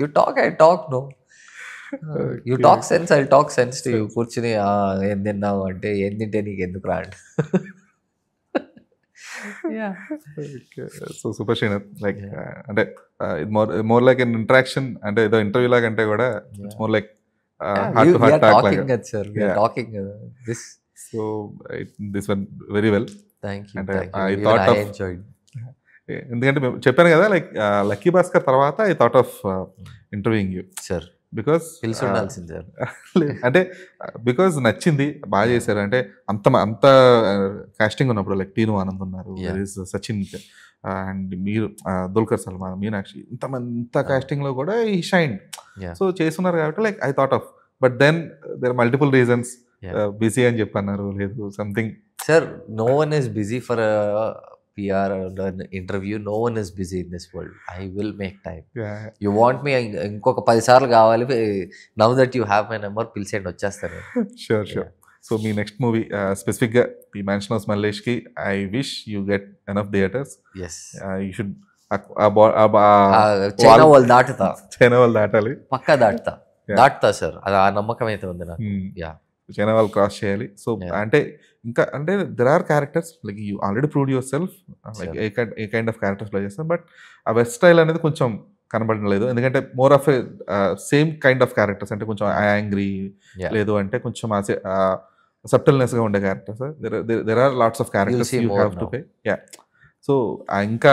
you talk I talk, no you talk sense I talk sense to you. కూర్చుని ఏం తిన్నావు అంటే ఏం తింటే నీకు ఎందుకు రాండి. సో సూపర్ శ్రీనాథ్ లైక్ అంటే మోర్ లైక్ ఎన్ ఇంటరాక్షన్ అంటే ఏదో ఇంటర్వ్యూ లాగా అంటే కూడా it's more like heart to heart talk లాగా. So this one very well. అంటే ఐ థాట్ ఆఫ్, ఎందుకంటే చెప్పాను కదా లైక్ లక్కీ భాస్కర్ తర్వాత I thought of interviewing you. Sir because పిలిచి ఉండాల్సింది సార్. అంటే బికాజ్ నచ్చింది, బాగా చేశారు. అంటే అంత కాస్టింగ్ ఉన్నప్పుడు లైక్ తీను ఆనంద్ ఉన్నారు, సచిన్ అండ్ మీరు దుల్కర్ సల్మాన్, మీనాక్షి, ఇంత కాస్టింగ్ లో కూడా ఈ షైన్. సో చేస్తున్నారు కాబట్టి like I thought of, but then there multiple reasons. Busy అని చెప్పన్నారు, లేదు something. Sir, no one is busy for PR interview. No one is busy in this world. I will make time. You want me ఇంకొక 10 సార్లు కావాలి. Now that you have my number, పిలిచేయండి, వచ్చేస్తాను. Sure. So మీ next movie స్పెసిఫిక్గా ఈ mansion house మల్లేష్కి I wish you get enough theatres. You should China వాళ్ళు దాటాలి, పక్కా దాటుతా సార్. అది ఆ నమ్మకం అయితే ఉంది నాకు. చైనా వాళ్ళు క్రాస్ చేయాలి. సో అంటే ఇంకా అంటే there are characters like you already proved yourself, like a kind of characters play చేస్తాం, బట్ ఆ వెస్ట్ స్టైల్ అనేది కొంచెం కనబడడం లేదు. ఎందుకంటే more of same kind of characters, అంటే కొంచెం యాంగ్రీ, లేదు అంటే కొంచెం సబ్టిల్నెస్ గా ఉండే characters. There are lots of characters you have to play. So ఇంకా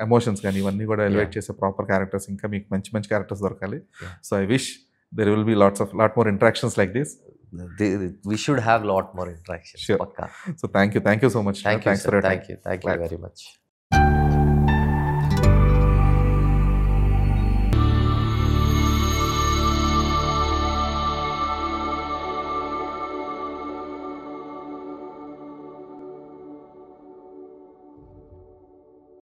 ఎమోషన్స్ కానీ ఇవన్నీ కూడా ఎలివేట్ చేసే ప్రాపర్ క్యారెక్టర్స్, ఇంకా మీకు మంచి మంచి క్యారెక్టర్స్ దొరకాలి. So I wish there will be lot more interactions like this. We should have lot more interactions. Sure. Pakka. So thank you so much. Thanks for your time. Thank you very much.